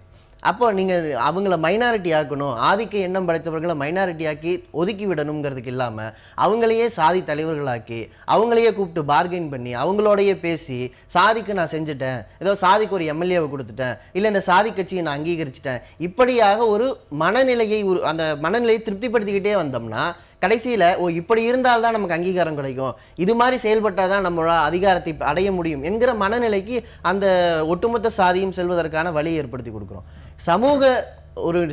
அப்போ நீங்கள் அவங்கள மைனாரிட்டி ஆக்கணும், ஆதிக்க எண்ணம் படைத்தவர்களை மைனாரிட்டி ஆக்கி ஒதுக்கி விடணுங்கிறதுக்கு இல்லாமல் அவங்களையே சாதி தலைவர்களாக்கி அவங்களையே கூப்பிட்டு பார்கெயின் பண்ணி அவங்களோடையே பேசி சாதிக்கு நான் செஞ்சுட்டேன், ஏதோ சாதிக்கு ஒரு எம்எல்ஏவை கொடுத்துட்டேன், இல்லை இந்த சாதி கட்சியை நான் அங்கீகரிச்சிட்டேன், இப்படியாக ஒரு மனநிலையை அந்த மனநிலையை திருப்திப்படுத்திக்கிட்டே வந்தோம்னா கடைசியில் இப்படி இருந்தால்தான் நமக்கு அங்கீகாரம் கிடைக்கும், இது மாதிரி செயல்பட்டால் தான் நம்மளோட அதிகாரத்தை அடைய முடியும் என்கிற மனநிலைக்கு அந்த ஒட்டுமொத்த சாதியும் செல்வதற்கான வழியை ஏற்படுத்தி கொடுக்குறோம்.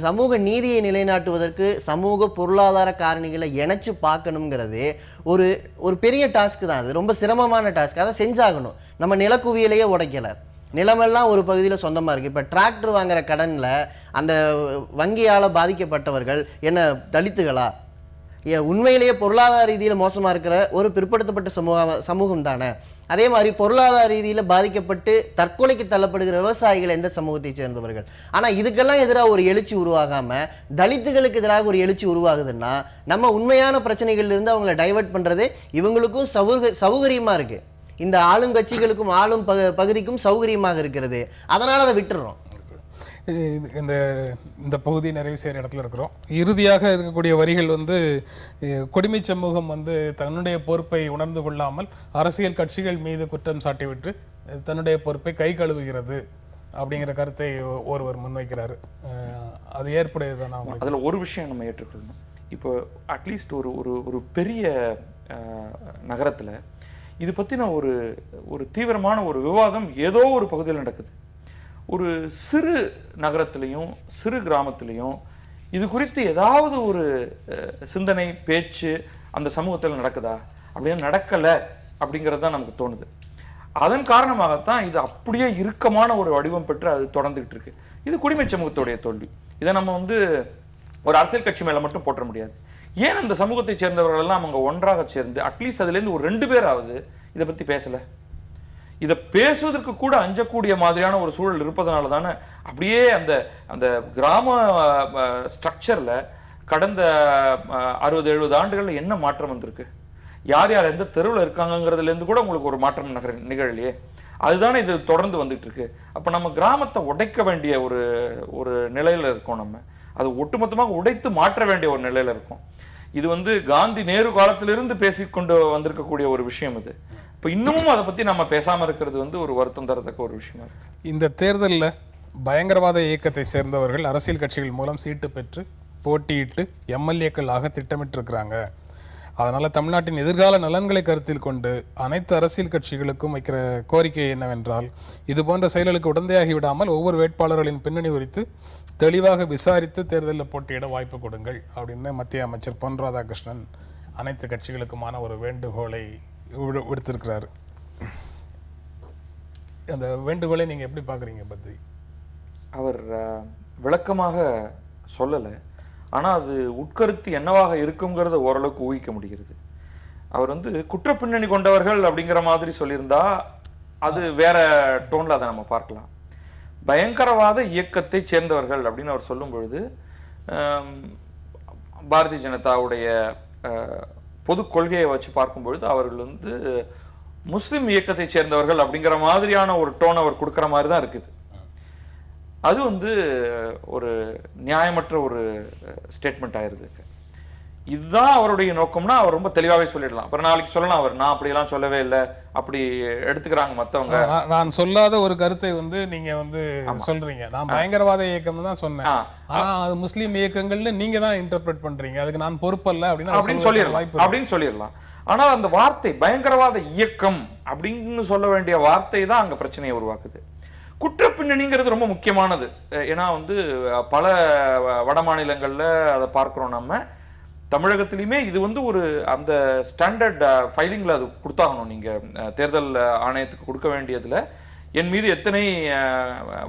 சமூக நீதியை நிலைநாட்டுவதற்கு சமூக பொருளாதார காரணிகளை இணைச்சு பார்க்கணுங்கிறது ஒரு பெரிய டாஸ்க் தான். அது ரொம்ப சிரமமான டாஸ்க். அதை செஞ்சாகணும். நம்ம நிலக்குவியலையே உடைக்கலை, நிலமெல்லாம் ஒரு பகுதியில் சொந்தமாக இருக்குது. இப்போ டிராக்டர் வாங்குற கடனில் அந்த வங்கியால் பாதிக்கப்பட்டவர்கள் என்ன தலித்துகளா? உண்மையிலேயே பொருளாதார ரீதியில் மோசமாக இருக்கிற ஒரு பிற்படுத்தப்பட்ட சமூகம் தானே. அதே மாதிரி பொருளாதார ரீதியில் பாதிக்கப்பட்டு தற்கொலைக்கு தள்ளப்படுகிற விவசாயிகள் எந்த சமூகத்தை சேர்ந்தவர்கள்? ஆனால் இதுக்கெல்லாம் எதிராக ஒரு எழுச்சி உருவாகாமல் தலித்துகளுக்கு எதிராக ஒரு எழுச்சி உருவாகுதுன்னா நம்ம உண்மையான பிரச்சனைகள்லேருந்து அவங்களை டைவர்ட் பண்ணுறது இவங்களுக்கும் சௌகரியமாக இருக்குது, இந்த ஆளும் கட்சிகளுக்கும் ஆளும் பகுதிக்கும் சௌகரியமாக இருக்கிறது. அதனால் அதை விட்டுறோம். இந்த பகுதி நிறைவு செய்கிற இடத்துல இருக்கிறோம். இறுதியாக இருக்கக்கூடிய வரிகள் வந்து குடிமை சமூகம் வந்து தன்னுடைய பொறுப்பை உணர்ந்து கொள்ளாமல் அரசியல் கட்சிகள் மீது குற்றம் சாட்டிவிட்டு தன்னுடைய பொறுப்பை கை கழுவுகிறது அப்படிங்கிற கருத்தை ஒருவர் முன்வைக்கிறாரு. அது ஏற்புடையதுதான். அதில் ஒரு விஷயம் நம்ம ஏற்றுக்கொள்ளணும். இப்போ அட்லீஸ்ட் ஒரு பெரிய நகரத்தில் இது பற்றின ஒரு தீவிரமான ஒரு விவாதம் ஏதோ ஒரு பகுதியில் நடக்குது. ஒரு சிறு நகரத்திலையும் சிறு கிராமத்திலையும் இது குறித்து ஏதாவது ஒரு சிந்தனை பேச்சு அந்த சமூகத்தில் நடக்குதா? அப்படின்னு நடக்கலை அப்படிங்கிறது தான் நமக்கு தோணுது. அதன் காரணமாகத்தான் இது அப்படியே இறுக்கமான ஒரு வடிவம் பெற்று அது தொடர்ந்துகிட்டு இருக்கு. இது குடிமை சமூகத்துடைய தோல்வி. இதை நம்ம வந்து ஒரு அரசியல் கட்சி மேல மட்டும் போற்ற முடியாது. ஏன் அந்த சமூகத்தை சேர்ந்தவர்கள் எல்லாம் அவங்க ஒன்றாக சேர்ந்து அட்லீஸ்ட் அதுலேருந்து ஒரு 2 பேராவது இதை பற்றி பேசலை? இதை பேசுவதற்கு கூட அஞ்சக்கூடிய மாதிரியான ஒரு சூழல் இருப்பதனால தானே அப்படியே அந்த கிராம ஸ்ட்ரக்சரில் கடந்த 60-70 ஆண்டுகளில் என்ன மாற்றம் வந்திருக்கு? யார் யார் எந்த தெருவில் இருக்காங்கிறதுலேருந்து கூட உங்களுக்கு ஒரு மாற்றம் நிகழலையே. அதுதானே இது தொடர்ந்து வந்துட்டு இருக்கு. அப்போ நம்ம கிராமத்தை உடைக்க வேண்டிய ஒரு நிலையில் இருக்கோம். நம்ம அது ஒட்டுமொத்தமாக உடைத்து மாற்ற வேண்டிய ஒரு நிலையில் இருக்கோம். இது வந்து காந்தி நேரு காலத்திலிருந்து பேசிக்கொண்டு வந்திருக்கக்கூடிய ஒரு விஷயம். இது இப்போ இன்னமும் அதை பற்றி நம்ம பேசாமல் இருக்கிறது வந்து ஒரு வருத்தம் தரத்தக்க ஒரு விஷயமா இருக்கு. இந்த தேர்தலில் பயங்கரவாத இயக்கத்தை சேர்ந்தவர்கள் அரசியல் கட்சிகள் மூலம் சீட்டு பெற்று போட்டியிட்டு எம்எல்ஏக்கள் ஆக திட்டமிட்டிருக்கிறாங்க. அதனால தமிழ்நாட்டின் எதிர்கால நலன்களை கருத்தில் கொண்டு அனைத்து அரசியல் கட்சிகளுக்கும் வைக்கிற கோரிக்கை என்னவென்றால், இது போன்ற செயல்களுக்கு உடந்தையாகி விடாமல் ஒவ்வொரு வேட்பாளர்களின் பின்னணி குறித்து தெளிவாக விசாரித்து தேர்தலில் போட்டியிட வாய்ப்பு கொடுங்கள் அப்படின்னு மத்திய அமைச்சர் பொன் ராதாகிருஷ்ணன் அனைத்து கட்சிகளுக்குமான ஒரு வேண்டுகோளை விடுத்திருக்கிறாரு. அந்த வேண்டுகோளை நீங்க எப்படி பாக்குறீங்க பத்ரி? அவர் விளக்கமாக சொல்லலை, ஆனால் அது உட்கருத்து என்னவாக இருக்குங்கிறத ஓரளவுக்கு ஊகிக்க முடிகிறது. அவர் குற்ற பின்னணி கொண்டவர்கள் அப்படிங்கிற மாதிரி சொல்லியிருந்தா அது வேற டோன்ல அதை நம்ம பார்க்கலாம். பயங்கரவாத இயக்கத்தை சேர்ந்தவர்கள் அப்படின்னு அவர் சொல்லும் பொழுது பாரதிய ஜனதாவுடைய பொது கொள்கையை வச்சு பார்க்கும் பொழுது அவர்கள் முஸ்லிம் இயக்கத்தை சேர்ந்தவர்கள் அப்படிங்கிற மாதிரியான ஒரு டோன் அவர் கொடுக்குற மாதிரி தான் இருக்குது. அது ஒரு நியாயமற்ற ஒரு ஸ்டேட்மெண்ட் ஆயிருது. இதுதான் அவருடைய நோக்கம்னா அவர் ரொம்ப தெளிவாகவே சொல்லிடலாம். அப்புறம் நாளைக்கு சொல்லலாம், அவர் நான் அப்படியெல்லாம் சொல்லவே இல்லை, அப்படி எடுத்துக்கிறாங்க மற்றவங்க. நான் சொல்லாத ஒரு கருத்தை நீங்க சொல்றீங்க. நான் பயங்கரவாத இயக்கம் தான் சொன்னேன், ஆனா அது முஸ்லீம் இயக்கங்கள்னு நீங்க தான் இன்டர்பிரட் பண்றீங்க, அதுக்கு நான் பொறுப்பல்ல அப்படின்னு சொல்லிடலாம். ஆனா அந்த வார்த்தை பயங்கரவாத இயக்கம் அப்படின்னு சொல்ல வேண்டிய வார்த்தை தான் அங்க பிரச்சனையை உருவாக்குது. குற்ற பின்னணிங்கிறது ரொம்ப முக்கியமானது. ஏன்னா பல வட மாநிலங்கள்ல அதை பார்க்கிறோம். நம்ம தமிழகத்திலுமே இது ஒரு அந்த ஸ்டாண்டர்ட் ஃபைலிங்ல அது கொடுத்தாகணும். நீங்க தேர்தல் ஆணையத்துக்கு கொடுக்க வேண்டியதுல என் மீது எத்தனை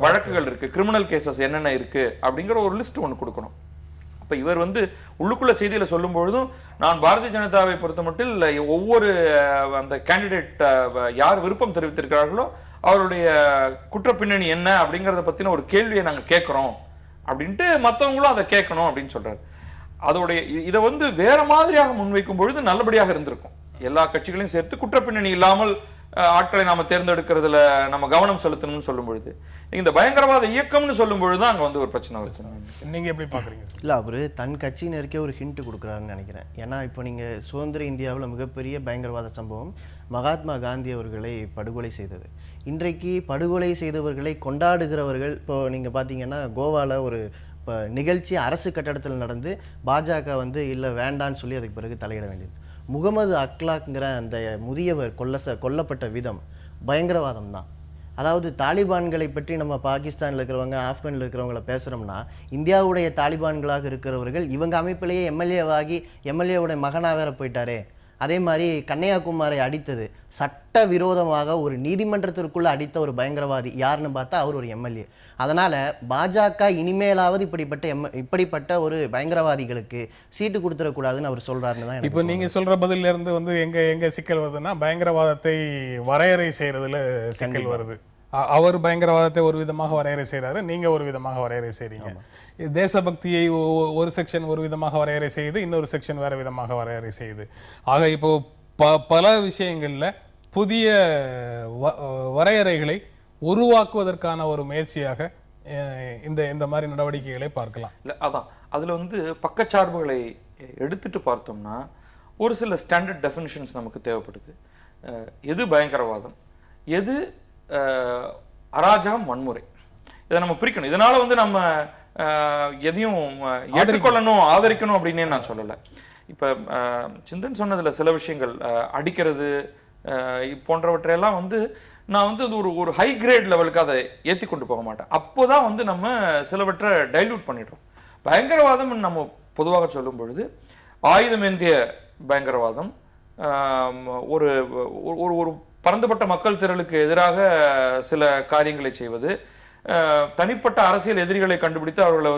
வழக்குகள் இருக்கு, கிரிமினல் கேசஸ் என்னென்ன இருக்கு அப்படிங்கிற ஒரு லிஸ்ட் ஒன்று கொடுக்கணும். அப்ப இவர் உள்ளுக்குள்ள செய்தியில சொல்லும் பொழுதும் நான் பாரதிய ஜனதாவை பொறுத்த மட்டும் ஒவ்வொரு அந்த கேண்டிடேட் யார் விருப்பம் தெரிவித்திருக்கிறார்களோ அவருடைய குற்ற பின்னணி என்ன அப்படிங்கறத பத்தின ஒரு கேள்வியை நாங்க கேட்கிறோம் அப்படின்ட்டு மற்றவங்களும் அதை கேட்கணும் அப்படின்னு சொல்றாரு. அதோடைய இதை வேற மாதிரியாக முன்வைக்கும் பொழுது நல்லபடியாக இருந்திருக்கும். எல்லா கட்சிகளையும் சேர்த்து குற்ற பின்னணி இல்லாமல் ஆட்களை நாம தேர்ந்தெடுக்கிறதுல நம்ம கவனம் செலுத்தணும்னு சொல்லும் பொழுது இந்த பயங்கரவாத இயக்கம்னு சொல்லும் பொழுதுதான் அங்க ஒரு பிரச்சனை வருது. நீங்க எப்படி பாக்குறீங்க? இல்ல, அவரு தன் கட்சியினருக்கே ஒரு ஹிண்ட் கொடுக்குறாருன்னு நினைக்கிறேன். ஏன்னா இப்போ நீங்க சுதந்திர இந்தியாவில் மிகப்பெரிய பயங்கரவாத சம்பவம் மகாத்மா காந்தி அவர்களை படுகொலை செய்தது. இன்றைக்கு படுகொலை செய்தவர்களை கொண்டாடுகிறவர்கள் இப்போ நீங்க பாத்தீங்கன்னா கோவால ஒரு நிகழ்ச்சி அரசு கட்டடத்தில் நடந்து பாஜக இல்லை வேண்டான்னு சொல்லி அதுக்கு பிறகு தலையிட வேண்டியது. முகமது அக்லாக்ங்கிற அந்த முதியவர் கொல்லப்பட்ட விதம் பயங்கரவாதம் தான். அதாவது தாலிபான்களை பற்றி நம்ம பாகிஸ்தானில் இருக்கிறவங்க ஆப்கானில் இருக்கிறவங்கள பேசுகிறோம்னா, இந்தியாவுடைய தாலிபான்களாக இருக்கிறவர்கள் இவங்க அமைப்பிலேயே எம்எல்ஏவாகி எம்எல்ஏவுடைய மகனாக வேற போயிட்டாரே. அதே மாதிரி கன்னியாகுமரி அடித்தது சட்ட விரோதமாக ஒரு நீதிமன்றத்திற்குள்ள அடித்த ஒரு பயங்கரவாதி யாருன்னு பார்த்தா அவர் ஒரு எம்எல்ஏ. அதனால பாஜக இனிமேலாவது இப்படிப்பட்ட ஒரு பயங்கரவாதிகளுக்கு சீட்டு கொடுத்துடக்கூடாதுன்னு அவர் சொல்றாருன்னு தான். இப்போ நீங்க சொல்ற பதில இருந்து எங்க சிக்கல் வருதுன்னா, பயங்கரவாதத்தை வரையறை செய்யறதுல சிக்கல் வருது. அவர் பயங்கரவாதத்தை ஒரு விதமாக வரையறை செய்யறாரு, நீங்க ஒரு விதமாக வரையறை செய்றீங்க. தேசபக்தியை ஒரு செக்ஷன் ஒரு விதமாக வரையறை செய்யுது, இன்னொரு செக்ஷன் வேற விதமாக வரையறை செய்யுது. ஆக இப்போ பல விஷயங்கள்ல புதிய வரையறைகளை உருவாக்குவதற்கான ஒரு முயற்சியாக இந்த மாதிரி நடவடிக்கைகளை பார்க்கலாம். இல்லை, அதான் அதுல பக்கச்சார்புகளை எடுத்துட்டு பார்த்தோம்னா ஒரு சில ஸ்டாண்டர்ட் டெஃபினிஷன்ஸ் நமக்கு தேவைப்படுது. எது பயங்கரவாதம், எது அராஜகம், வன்முறை, இதை நம்ம பிரிக்கணும். இதனால நம்ம எதையும் ஏற்றுக்கொள்ளணும் ஆதரிக்கணும் அப்படின்னே நான் சொல்லலை. இப்ப சிந்தன் சொன்னதுல சில விஷயங்கள் அடிக்கிறது போன்றவற்றையெல்லாம் நான் ஒரு ஹை கிரேட் லெவலுக்கு அதை ஏற்றி கொண்டு போக மாட்டேன். அப்போதான் நம்ம சிலவற்றை டைல்யூட் பண்ணிடுறோம். பயங்கரவாதம் நம்ம பொதுவாக சொல்லும் பொழுது ஆயுதமேந்திய பயங்கரவாதம், ஒரு ஒரு பரந்துபட்ட மக்கள் திரளுக்கு எதிராக சில காரியங்களை செய்வது, தனிப்பட்ட அரசியல் எதிரிகளை கண்டுபிடித்து அவர்களை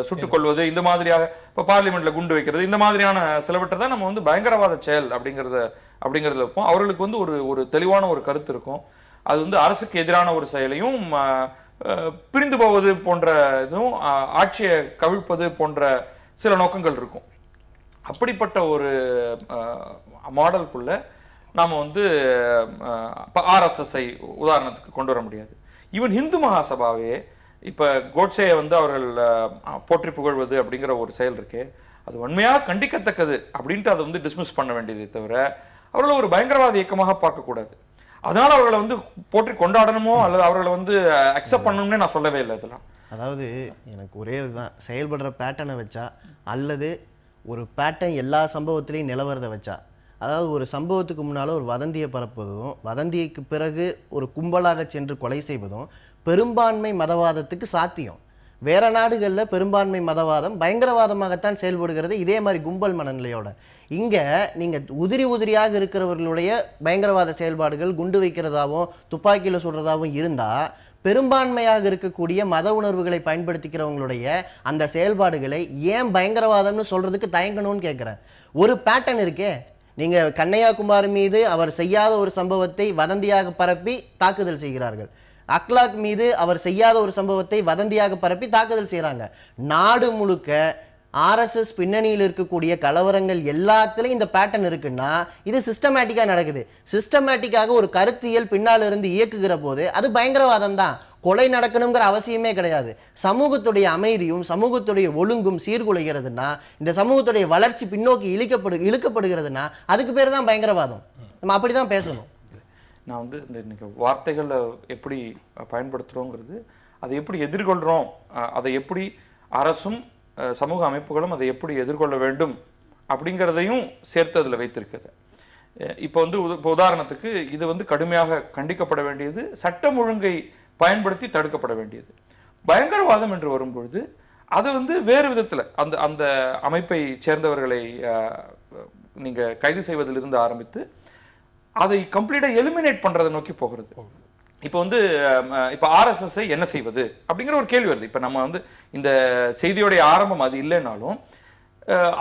சுட்டுக் கொள்வது, இந்த மாதிரியாக இப்ப பார்லிமெண்ட்ல குண்டு வைக்கிறது, இந்த மாதிரியான சிலவற்றை தான் நம்ம பயங்கரவாத செயல் அப்படிங்கறதுல இருப்போம். அவர்களுக்கு ஒரு தெளிவான ஒரு கருத்து இருக்கும். அது அரசுக்கு எதிரான ஒரு செயலையும் பிரிந்து போவது போன்ற இதுவும் ஆட்சியை கவிழ்ப்பது போன்ற சில நோக்கங்கள் இருக்கும். அப்படிப்பட்ட ஒரு மாடலுக்குள்ள நாம ஆர்எஸ்எஸ்ஐ உதாரணத்துக்கு கொண்டு வர முடியாது. ஈவன் ஹிந்து மகாசபாவே இப்ப கோட்சே அவர்கள் போற்றி புகழ்வது அப்படிங்கிற ஒரு செயல் இருக்கு, அது உண்மையாக கண்டிக்கத்தக்கது அப்படின்ட்டு அதை டிஸ்மிஸ் பண்ண வேண்டியதை தவிர அவர்களை ஒரு பயங்கரவாத இயக்கமாக பார்க்கக்கூடாது. அதனால அவர்களை போற்றி கொண்டாடணுமோ அல்லது அவர்களை அக்செப்ட் பண்ணணும்னே நான் சொல்லவே இல்லை. இதெல்லாம் அதாவது எனக்கு ஒரே இதுதான், செயல்படுற பேட்டர்னை வச்சா அல்லது ஒரு பேட்டர்ன் எல்லா சம்பவத்திலையும் நிலவரதை வச்சா, அதாவது ஒரு சம்பவத்துக்கு முன்னால் ஒரு வதந்தியை பரப்புவதும் வதந்திக்கு பிறகு ஒரு கும்பலாக சென்று கொலை செய்வதும் பெரும்பான்மை மதவாதத்துக்கு சாத்தியம். வேற நாடுகளில் பெரும்பான்மை மதவாதம் பயங்கரவாதமாகத்தான் செயல்படுகிறது, இதே மாதிரி கும்பல் மனநிலையோட. இங்கே நீங்கள் உதிரியாக இருக்கிறவர்களுடைய பயங்கரவாத செயல்பாடுகள் குண்டு வைக்கிறதாவும் துப்பாக்கியில் சுடுறதாவும் இருந்தால், பெரும்பான்மையாக இருக்கக்கூடிய மத உணர்வுகளை பயன்படுத்திக்கிறவங்களுடைய அந்த செயல்பாடுகளை ஏன் பயங்கரவாதம்னு சொல்றதுக்கு தயங்கணும்னு கேட்குறேன். ஒரு பேட்டர்ன் இருக்கே. நீங்கள் கண்ணையாகுமார் மீது அவர் செய்யாத ஒரு சம்பவத்தை வதந்தியாக பரப்பி தாக்குதல் செய்கிறார்கள். அக்லாக் மீது அவர் செய்யாத ஒரு சம்பவத்தை வதந்தியாக பரப்பி தாக்குதல் செய்கிறாங்க. நாடு முழுக்க RSS பின்னணியில் இருக்கக்கூடிய கலவரங்கள் எல்லாத்துலேயும் இந்த பேட்டர்ன் இருக்குன்னா இது சிஸ்டமேட்டிக்காக நடக்குது. சிஸ்டமேட்டிக்காக ஒரு கருத்தியல் பின்னால் இருந்து இயக்குகிற போது அது பயங்கரவாதம் தான். கொலை நடக்கணுங்கிற அவசியமே கிடையாது. சமூகத்துடைய அமைதியும் சமூகத்துடைய ஒழுங்கும் சீர்குலைகிறதுனா, இந்த சமூகத்துடைய வளர்ச்சி பின்னோக்கி இழுக்கப்படுகிறதுனா அதுக்கு பேர் தான் பயங்கரவாதம். நம்ம அப்படி தான் பேசணும். நான் வந்து இந்த இன்னைக்கு வார்த்தைகளை எப்படி பயன்படுத்துகிறோங்கிறது, அதை எப்படி எதிர்கொள்கிறோம், அதை எப்படி அரசும் சமூக அமைப்புகளும் அதை எப்படி எதிர்கொள்ள வேண்டும் அப்படிங்கிறதையும் சேர்த்து அதில் வைத்திருக்குது. இப்போ வந்து இப்போ உதாரணத்துக்கு இது வந்து கடுமையாக கண்டிக்கப்பட வேண்டியது, சட்டம் ஒழுங்கை பயன்படுத்தி தடுக்கப்பட வேண்டியது. பயங்கரவாதம் என்று வரும்பொழுது அது வந்து வேறு விதத்தில் அந்த அந்த அமைப்பை சேர்ந்தவர்களை நீங்கள் கைது செய்வதிலிருந்து ஆரம்பித்து அதை கம்ப்ளீட்டாக எலிமினேட் பண்ணுறதை நோக்கி போகிறது. இப்போ வந்து இப்போ RSS என்ன செய்வது அப்படிங்கிற ஒரு கேள்வி வருது. இப்போ நம்ம வந்து இந்த செய்தியோடைய ஆரம்பம் அது இல்லைனாலும்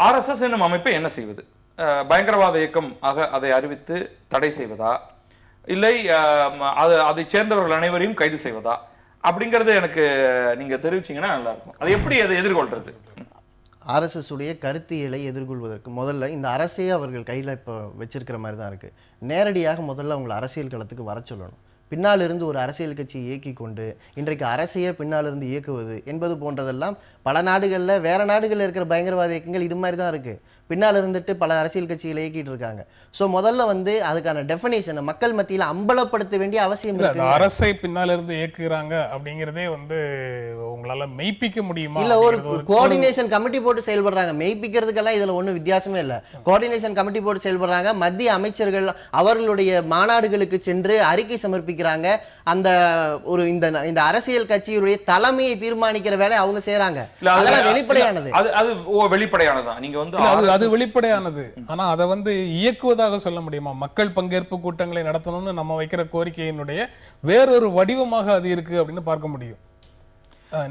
RSS என்னும் அமைப்பை என்ன செய்வது? பயங்கரவாத இயக்கம் ஆக அதை அறிவித்து தடை செய்வதா, இல்லை அதை சேர்ந்தவர்கள் அனைவரையும் கைது செய்வதா அப்படிங்கறது எனக்கு நீங்க தெரிவிச்சீங்கன்னா நல்லா இருக்கும். அது எப்படி அதை எதிர்கொள்றது? RSS உடைய கருத்தியலை எதிர்கொள்வதற்கு முதல்ல இந்த அரசையே அவர்கள் கையில் இப்போ வச்சிருக்கிற மாதிரி தான் இருக்குது. நேரடியாக முதல்ல அவங்களை அரசியல் களத்துக்கு வர சொல்லணும். பின்னால் இருந்து ஒரு அரசியல் கட்சியை இயக்கி கொண்டு இன்றைக்கு அரசையே பின்னால் இருந்து இயக்குவது என்பது போன்றதெல்லாம் பல நாடுகளில் வேற நாடுகளில் இருக்கிற பயங்கரவாத இயக்கங்கள் இது மாதிரி தான் இருக்குது. பின்னால் இருந்துட்டு பல அரசியல் கட்சிகளை இயக்கிட்டு இருக்காங்க. ஸோ முதல்ல வந்து அதுக்கான டெஃபினேஷனை மக்கள் மத்தியில் அம்பலப்படுத்த வேண்டிய அவசியம் இருக்கு. அரசை பின்னால் இருந்து இயக்குறாங்க அப்படிங்கிறதே வந்து உங்களால மெய்ப்பிக்க முடியுமா? இல்ல, ஒரு கோஆர்டினேஷன் கமிட்டி போட்டு செயல்படுறாங்க. மெய்ப்பிக்கிறதுக்கெல்லாம் இதுல ஒன்றும் வித்தியாசமே இல்லை. கோஆர்டினேஷன் கமிட்டி போட்டு செயல்படுறாங்க. மத்திய அமைச்சர்கள் அவர்களுடைய மாநாடுகளுக்கு சென்று அறிக்கை சமர்ப்பிக்கிறாங்க. அந்த ஒரு இந்த அரசியல் கட்சியுடைய தலைமையை தீர்மானிக்கிற வேலை அவங்க செய்யறாங்க. அதெல்லாம் வெளிப்படையானது. அது வெளிப்படையானதா? நீங்க வந்து அது வெளிப்படையானது. ஆனா அதை வந்து இயக்குவதாக சொல்ல முடியுமா? மக்கள் பங்கேற்பு கூட்டங்களை நடத்தணும்னு நம்ம வைக்கிற கோரிக்கையினுடைய வேறொரு வடிவமாக அது இருக்கு அப்படின்னு பார்க்க முடியும்.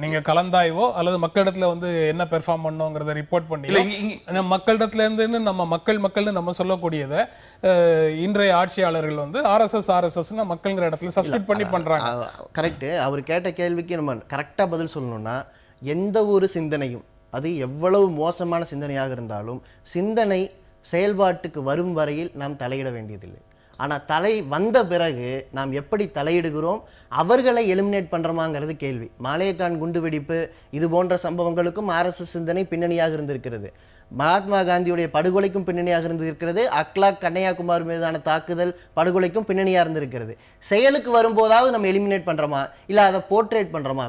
நீங்க கலந்தாய்வோ அல்லது மக்களிடத்துல வந்து என்ன பெர்ஃபார்ம் பண்ணோங்கிறத ரிப்போர்ட் பண்ணி மக்களிடத்துல இருந்து நம்ம மக்கள்னு நம்ம சொல்லக்கூடியதை இன்றைய ஆட்சியாளர்கள் வந்து RSS மக்கள்ங்கிற இடத்துல சப்ஸ்டிட் பண்ணி பண்றாங்க. கரெக்ட். அவர் கேட்ட கேள்விக்கு நம்ம கரெக்டா பதில் சொல்லணும்னா, எந்த ஒரு சிந்தனையும் அது எவ்வளவு மோசமான சிந்தனையாக இருந்தாலும் சிந்தனை செயல்பாட்டுக்கு வரும் வரையில் நாம் தலையிட வேண்டியதில்லை. ஆனால் தலை வந்த பிறகு நாம் எப்படி தலையிடுகிறோம், அவர்களை எலிமினேட் பண்ணுறோமாங்கிறது கேள்வி. மாலேகான் குண்டுவெடிப்பு இது போன்ற சம்பவங்களுக்கும் RSS சிந்தனை பின்னணியாக இருந்திருக்கிறது. மகாத்மா காந்தியுடைய படுகொலைக்கும் பின்னணியாக இருந்திருக்கிறது. அக்லாக் கண்ணையாகுமார் மீதான தாக்குதல் படுகொலைக்கும் பின்னணியாக இருந்திருக்கிறது. செயலுக்கு வரும்போதாவது நம்ம எலிமினேட் பண்ணுறோமா, இல்லை அதை போர்ட்ரேட் பண்ணுறோமா,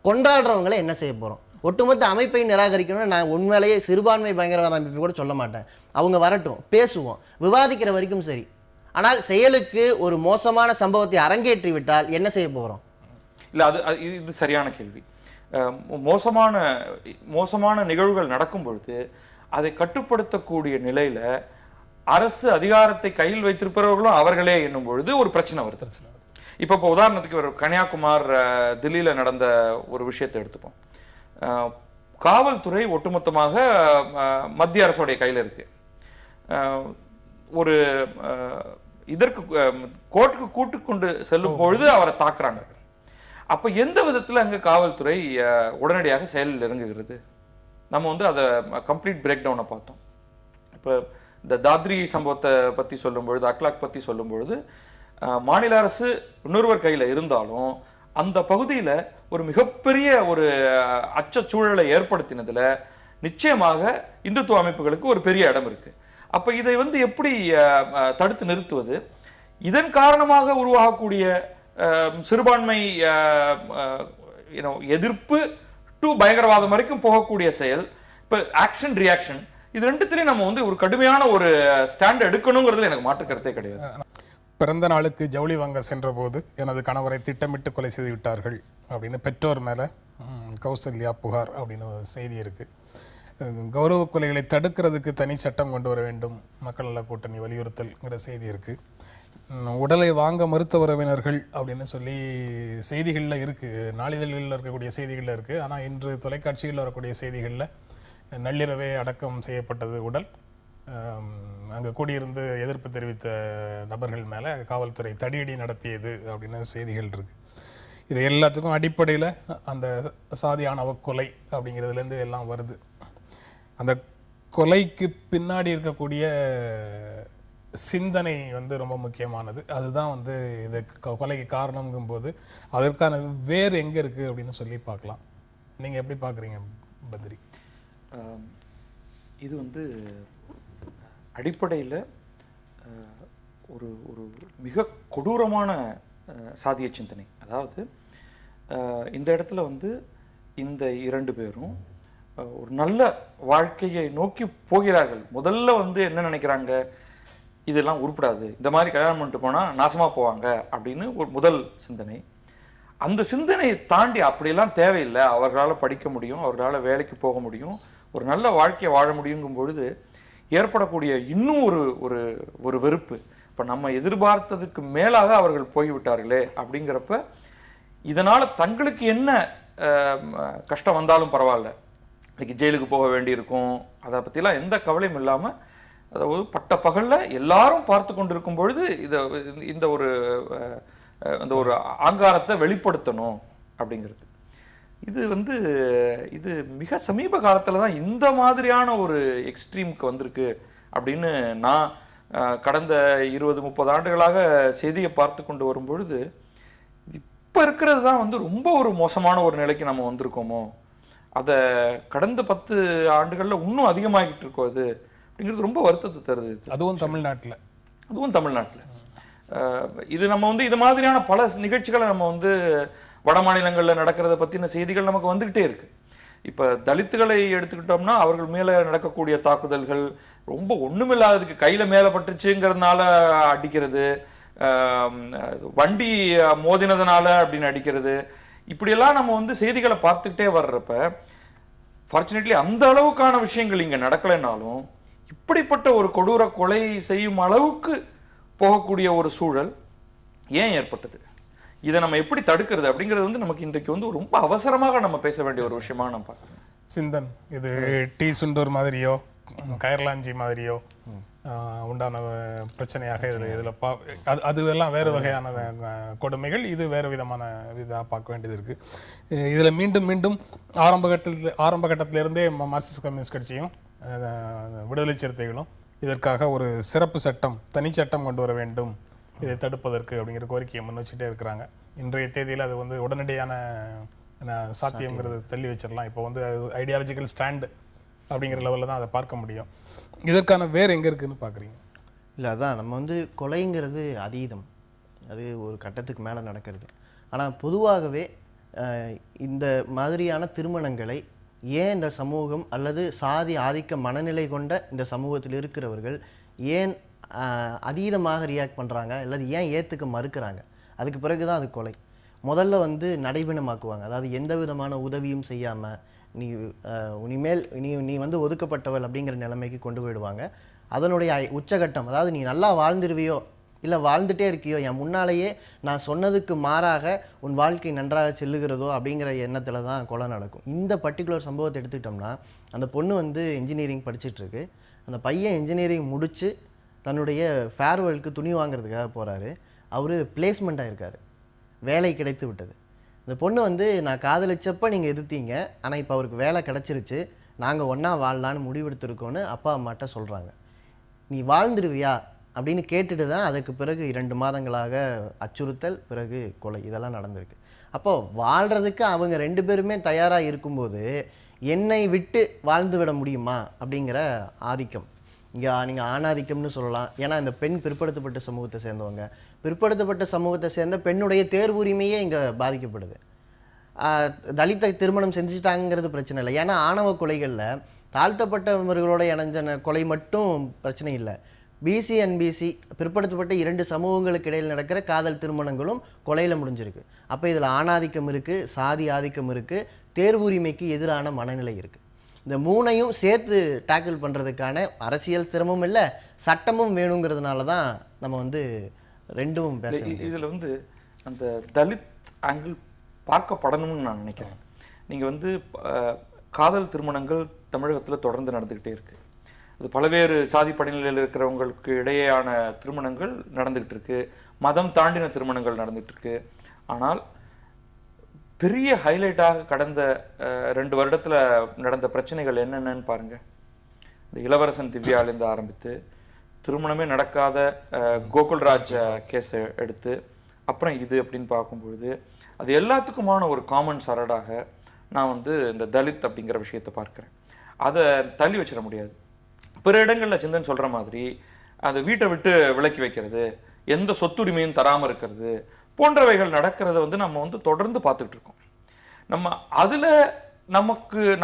கொண்டாடுறவங்களை என்ன செய்ய போகிறோம்? ஒட்டுமொத்த அமைப்பை நிராகரிக்கணும்னு நான் உண்மையிலேயே சிறுபான்மை பயங்கரவாத அமைப்பு கூட சொல்ல மாட்டேன். அவங்க வரட்டும், பேசுவோம், விவாதிக்கிற வரைக்கும் சரி. ஆனால் செயலுக்கு ஒரு மோசமான சம்பவத்தை அரங்கேற்றி விட்டால் என்ன செய்ய போகிறோம்? இல்லை, இது சரியான கேள்வி. மோசமான நிகழ்வுகள் நடக்கும் பொழுது அதை கட்டுப்படுத்தக்கூடிய நிலையில அரசு அதிகாரத்தை கையில் வைத்திருப்பவர்களும் அவர்களே என்னும் பொழுது ஒரு பிரச்சனை வருது. இப்போ உதாரணத்துக்கு ஒரு கன்னியாகுமார் தில்லியில நடந்த ஒரு விஷயத்தை எடுத்துப்போம். காவல்துறை ஒட்டுமொத்தமாக மத்திய அரசுடைய கையில் இருக்கு. ஒரு இதற்கு கோர்ட்டுக்கு கூட்டு கொண்டு செல்லும் பொழுது அவரை தாக்குறாங்க. அப்ப எந்த விதத்துல அங்க காவல்துறை உடனடியாக செயலில் இறங்குகிறது? நம்ம வந்து அதை கம்ப்ளீட் பிரேக் டவுனை பார்த்தோம். இப்போ இந்த தாத்ரி சம்பவத்தை பத்தி சொல்லும் பொழுது, அக்லாக் பத்தி சொல்லும் பொழுது மாநில அரசு இன்னொருவர் கையில இருந்தாலும் அந்த பகுதியில ஒரு மிகப்பெரிய ஒரு அச்சச்சூழலை ஏற்படுத்தினதுல நிச்சயமாக இந்துத்துவ அமைப்புகளுக்கு ஒரு பெரிய இடம் இருக்கு. அப்ப இதை வந்து எப்படி தடுத்து நிறுத்துவது? இதன் காரணமாக உருவாகக்கூடிய சிறுபான்மை எதிர்ப்பு டு பயங்கரவாதம் வரைக்கும் போகக்கூடிய செயல் இப்போ ஆக்ஷன் ரியாக்ஷன் இது ரெண்டுத்திலையும் நம்ம வந்து ஒரு கடுமையான ஒரு ஸ்டாண்ட் எடுக்கணுங்கிறதுல எனக்கு மாற்று கருத்தே கிடையாது. பிறந்த நாளுக்கு ஜவுளி வாங்க சென்ற போது எனது கணவரை திட்டமிட்டு கொலை செய்து விட்டார்கள் அப்படின்னு பெற்றோர் மேலே கௌசல்யா புகார் அப்படின்னு ஒரு செய்தி இருக்கு. கௌரவ கொலைகளை தடுக்கிறதுக்கு தனி சட்டம் கொண்டு வர வேண்டும், மக்கள் நல கூட்டணி வலியுறுத்தல்ங்கிற செய்தி இருக்கு. உடலை வாங்க மறுத்த உறவினர்கள் அப்படின்னு சொல்லி செய்திகளில் இருக்கு, நாளிதழ்களில் இருக்கக்கூடிய செய்திகளில் இருக்கு. ஆனால் இன்று தொலைக்காட்சிகளில் வரக்கூடிய செய்திகளில் நள்ளிரவே அடக்கம் செய்யப்பட்டது உடல், அங்கே கூடியிருந்து எதிர்ப்பு தெரிவித்த நபர்கள் மேலே காவல்துறை தடியடி நடத்தியது அப்படின்னு செய்திகள் இருக்கு. இது எல்லாத்துக்கும் அடிப்படையில் அந்த சாதி ஆணவ கொலை அப்படிங்கிறதுலேருந்து எல்லாம் வருது. அந்த கொலைக்கு பின்னாடி இருக்கக்கூடிய சிந்தனை வந்து ரொம்ப முக்கியமானது. அதுதான் வந்து இது கொலைக்கு காரணம்ங்கும் போது அதற்கான வேறு எங்கே இருக்குது அப்படின்னு சொல்லி பார்க்கலாம். நீங்கள் எப்படி பார்க்குறீங்க பத்ரி? இது வந்து அடிப்படையில் ஒரு ஒரு மிக கொடூரமான சாதிய சிந்தனை. அதாவது இந்த இடத்துல வந்து இந்த 2 பேரும் ஒரு நல்ல வாழ்க்கையை நோக்கி போகிறார்கள். முதல்ல வந்து என்ன நினைக்கிறாங்க, இதெல்லாம் உருப்படாது, இந்த மாதிரி கல்யாணம் பண்ணிட்டு போனால் நாசமாக போவாங்க அப்படின்னு ஒரு முதல் சிந்தனை. அந்த சிந்தனையை தாண்டி அப்படியெல்லாம் தேவையில்லை, அவர்களால் படிக்க முடியும், அவர்களால் வேலைக்கு போக முடியும், ஒரு நல்ல வாழ்க்கையை வாழ முடியுங்கும் பொழுது ஏற்படக்கூடிய இன்னும் ஒரு ஒரு ஒரு வெறுப்பு. இப்போ நம்ம எதிர்பார்த்ததுக்கு மேலாக அவர்கள் போய்விட்டார்களே அப்படிங்கிறப்ப இதனால் தங்களுக்கு என்ன கஷ்டம் வந்தாலும் பரவாயில்ல, இன்னைக்கு ஜெயிலுக்கு போக வேண்டியிருக்கும், அதை பற்றிலாம் எந்த கவலையும் இல்லாமல், அதாவது பட்ட பகலில் எல்லாரும் பார்த்து கொண்டு இருக்கும் பொழுது இந்த ஒரு அந்த ஒரு ஆங்காரத்தை வெளிப்படுத்தணும் அப்படிங்கிறது. இது வந்து இது மிக சமீப காலத்தில் தான் இந்த மாதிரியான ஒரு எக்ஸ்ட்ரீமுக்கு வந்திருக்கு அப்படின்னு நான் கடந்த 20-30 ஆண்டுகளாக செய்தியை பார்த்து கொண்டு வரும்பொழுது இப்போ இருக்கிறது தான் வந்து ரொம்ப ஒரு மோசமான ஒரு நிலைக்கு நம்ம வந்திருக்கோமோ, அதை கடந்த 10 ஆண்டுகளில் இன்னும் அதிகமாகிட்டு இருக்கோம் அது அப்படிங்கிறது ரொம்ப வருத்தத்தை தருது. அதுவும் தமிழ்நாட்டில் இது நம்ம வந்து இது மாதிரியான பல நிகழ்ச்சிகளை நம்ம வந்து வட மாநிலங்களில் நடக்கிறத பற்றின செய்திகள் நமக்கு வந்துக்கிட்டே இருக்கு. இப்போ தலித்துகளை எடுத்துக்கிட்டோம்னா அவர்கள் மேலே நடக்கக்கூடிய தாக்குதல்கள் ரொம்ப ஒன்றுமில்லாததுக்கு கையில் மேலே பட்டுச்சுங்கிறதுனால அடிக்கிறது, வண்டி மோதினதுனால அப்படின்னு அடிக்கிறது, இப்படியெல்லாம் நம்ம வந்து செய்திகளை பார்த்துக்கிட்டே வர்றப்ப ஃபார்ச்சுனேட்லி அந்த அளவுக்கான விஷயங்கள் இங்கே நடக்கலைன்னாலும் இப்படிப்பட்ட ஒரு கொடூர கொலை செய்யும் அளவுக்கு போகக்கூடிய ஒரு சூழல் ஏன் ஏற்பட்டது, இதை நம்ம எப்படி தடுக்கிறது அப்படிங்கிறது வந்து நமக்கு இன்றைக்கு வந்து ரொம்ப அவசரமாக நம்ம பேச வேண்டிய ஒரு விஷயமா நம்ம பார்க்கணும். சிந்தன், இது டி சுண்டூர் மாதிரியோ கயர்லாஞ்சி மாதிரியோ உண்டான பிரச்சனையாக இதில் அதுவெல்லாம் வேறு வகையான கொடுமைகள், இது வேறு விதமான இதாக பார்க்க வேண்டியது இருக்குது. இதில் மீண்டும் மீண்டும் ஆரம்ப கட்டத்திலிருந்தே மார்க்சிஸ்ட் கம்யூனிஸ்ட் கட்சியும் விடுதலை சிறுத்தைகளும் இதற்காக ஒரு சிறப்பு சட்டம், தனிச்சட்டம் கொண்டு வர வேண்டும் இதை தடுப்பதற்கு அப்படிங்கிற கோரிக்கையை முன் வச்சுட்டே இருக்கிறாங்க. இன்றைய தேதியில் அது வந்து உடனடியான சாத்தியங்கிறது தள்ளி வச்சிடலாம். இப்போ வந்து ஐடியாலஜிக்கல் ஸ்டாண்டு அப்படிங்கிற லெவலில் தான் அதை பார்க்க முடியும். இதற்கான வேறு எங்கே இருக்குதுன்னு பார்க்குறீங்க? இல்லை, அதான் நம்ம வந்து கொலைங்கிறது அதீதம், அது ஒரு கட்டத்துக்கு மேலே நடக்கிறது. ஆனால் பொதுவாகவே இந்த மாதிரியான திருமணங்களை ஏன் இந்த சமூகம் அல்லது சாதி ஆதிக்க மனநிலை கொண்ட இந்த சமூகத்தில் இருக்கிறவர்கள் ஏன் அதீதமாக ரியாக்ட் பண்ணுறாங்க அல்லது ஏன் ஏற்றுக்க மறுக்கிறாங்க? அதுக்கு பிறகு தான் அது கொலை. முதல்ல வந்து நடைபெணமாக்குவாங்க, அதாவது எந்த விதமான உதவியும் செய்யாமல் நீ வந்து ஒதுக்கப்பட்டவள் அப்படிங்கிற நிலைமைக்கு கொண்டு போயிடுவாங்க. அதனுடைய உச்சகட்டம், அதாவது நீ நல்லா வாழ்ந்துருவியோ இல்லை வாழ்ந்துட்டே இருக்கியோ, என் முன்னாலேயே நான் சொன்னதுக்கு மாறாக உன் வாழ்க்கை நன்றாக செல்லுகிறதோ அப்படிங்கிற எண்ணத்தில் தான் கொலை நடக்கும். இந்த பர்டிகுலர் சம்பவத்தை எடுத்துக்கிட்டோம்னா, அந்த பொண்ணு வந்து இன்ஜினியரிங் படிச்சுட்ருக்கு, அந்த பையன் இன்ஜினியரிங் முடித்து தன்னுடைய ஃபேர்வெலுக்கு துணி வாங்குறதுக்காக போகிறாரு. அவர் பிளேஸ்மெண்ட் ஆகிருக்காரு, வேலை கிடைத்து விட்டது. இந்த பொண்ணு வந்து நான் காதலிச்சப்போ நீங்கள் எதிர்த்தீங்க, ஆனால் இப்போ அவருக்கு வேலை கிடச்சிருச்சு, நாங்கள் ஒன்றா வாழலான்னு முடிவெடுத்திருக்கோன்னு அப்பா அம்மாட்ட சொல்கிறாங்க. நீ வாழ்ந்துடுவியா அப்படின்னு கேட்டுட்டு தான் அதுக்கு பிறகு 2 மாதங்களாக அச்சுறுத்தல், பிறகு கொலை, இதெல்லாம் நடந்திருக்கு. அப்போது வாழ்கிறதுக்கு அவங்க 2 பேருமே தயாராக இருக்கும்போது என்னை விட்டு வாழ்ந்து விட முடியுமா அப்படிங்கிற ஆதிக்கம் இங்கே நீங்கள் ஆணாதிக்கம்னு சொல்லலாம். ஏன்னா இந்த பெண் பிற்படுத்தப்பட்ட சமூகத்தை சேர்ந்தவங்க, பிற்படுத்தப்பட்ட சமூகத்தை சேர்ந்த பெண்ணுடைய தேர்வுரிமையே இங்கே பாதிக்கப்படுது. தலித்தை திருமணம் செஞ்சுட்டாங்கிறது பிரச்சனை இல்லை. ஏன்னா ஆணவ கொலைகளில் தாழ்த்தப்பட்டவர்களோட இணைஞ்ச கொலை மட்டும் பிரச்சனை இல்லை. பிசி என்பிசி பிற்படுத்தப்பட்ட 2 சமூகங்களுக்கு இடையில் நடக்கிற காதல் திருமணங்களும் கொலையில் முடிஞ்சிருக்கு. அப்போ இதில் ஆணாதிக்கம் இருக்குது, சாதி ஆதிக்கம் இருக்குது, தேர்வு உரிமைக்கு எதிரான மனநிலை இருக்குது. இந்த 3ஐயும் சேர்த்து டேக்கிள் பண்ணுறதுக்கான அரசியல் சிரமமும் இல்லை, சட்டமும் வேணுங்கிறதுனால தான் நம்ம வந்து ரெண்டும் பேச வேண்டியது. இதில் வந்து அந்த தலித் ஆங்கிள் பார்க்கப்படணும்னு நான் நினைக்கிறேன். நீங்கள் வந்து காதல் திருமணங்கள் தமிழகத்தில் தொடர்ந்து நடந்துக்கிட்டே இருக்கு. அது பல்வேறு சாதி படிநிலையில் இருக்கிறவங்களுக்கு இடையேயான திருமணங்கள் நடந்துகிட்டு இருக்கு, மதம் தாண்டின திருமணங்கள் நடந்துகிட்டு இருக்கு. ஆனால் பெரிய ஹைலைட்டாக கடந்த 2 வருடத்தில் நடந்த பிரச்சனைகள் என்னென்னு பாருங்க. இந்த இளவரசன் திவ்யாலேருந்து ஆரம்பித்து திருமணமே நடக்காத கோகுல்ராஜ் கேஸை எடுத்து அப்புறம் இது அப்படின்னு பார்க்கும்பொழுது அது எல்லாத்துக்குமான ஒரு காமன் சரடாக நான் வந்து இந்த தலித் அப்படிங்கிற விஷயத்தை பார்க்குறேன். அதை தள்ளி வச்சிட முடியாது. பிற இடங்களில் சிந்தன் சொல்கிற மாதிரி அந்த வீட்டை விட்டு விலக்கி வைக்கிறது, எந்த சொத்துரிமையும் தராமல் இருக்கிறது போன்றவைகள் நடக்கிறத வந்து நம்ம வந்து தொடர்ந்து பார்த்துட்டு இருக்கோம். நம்ம அதில்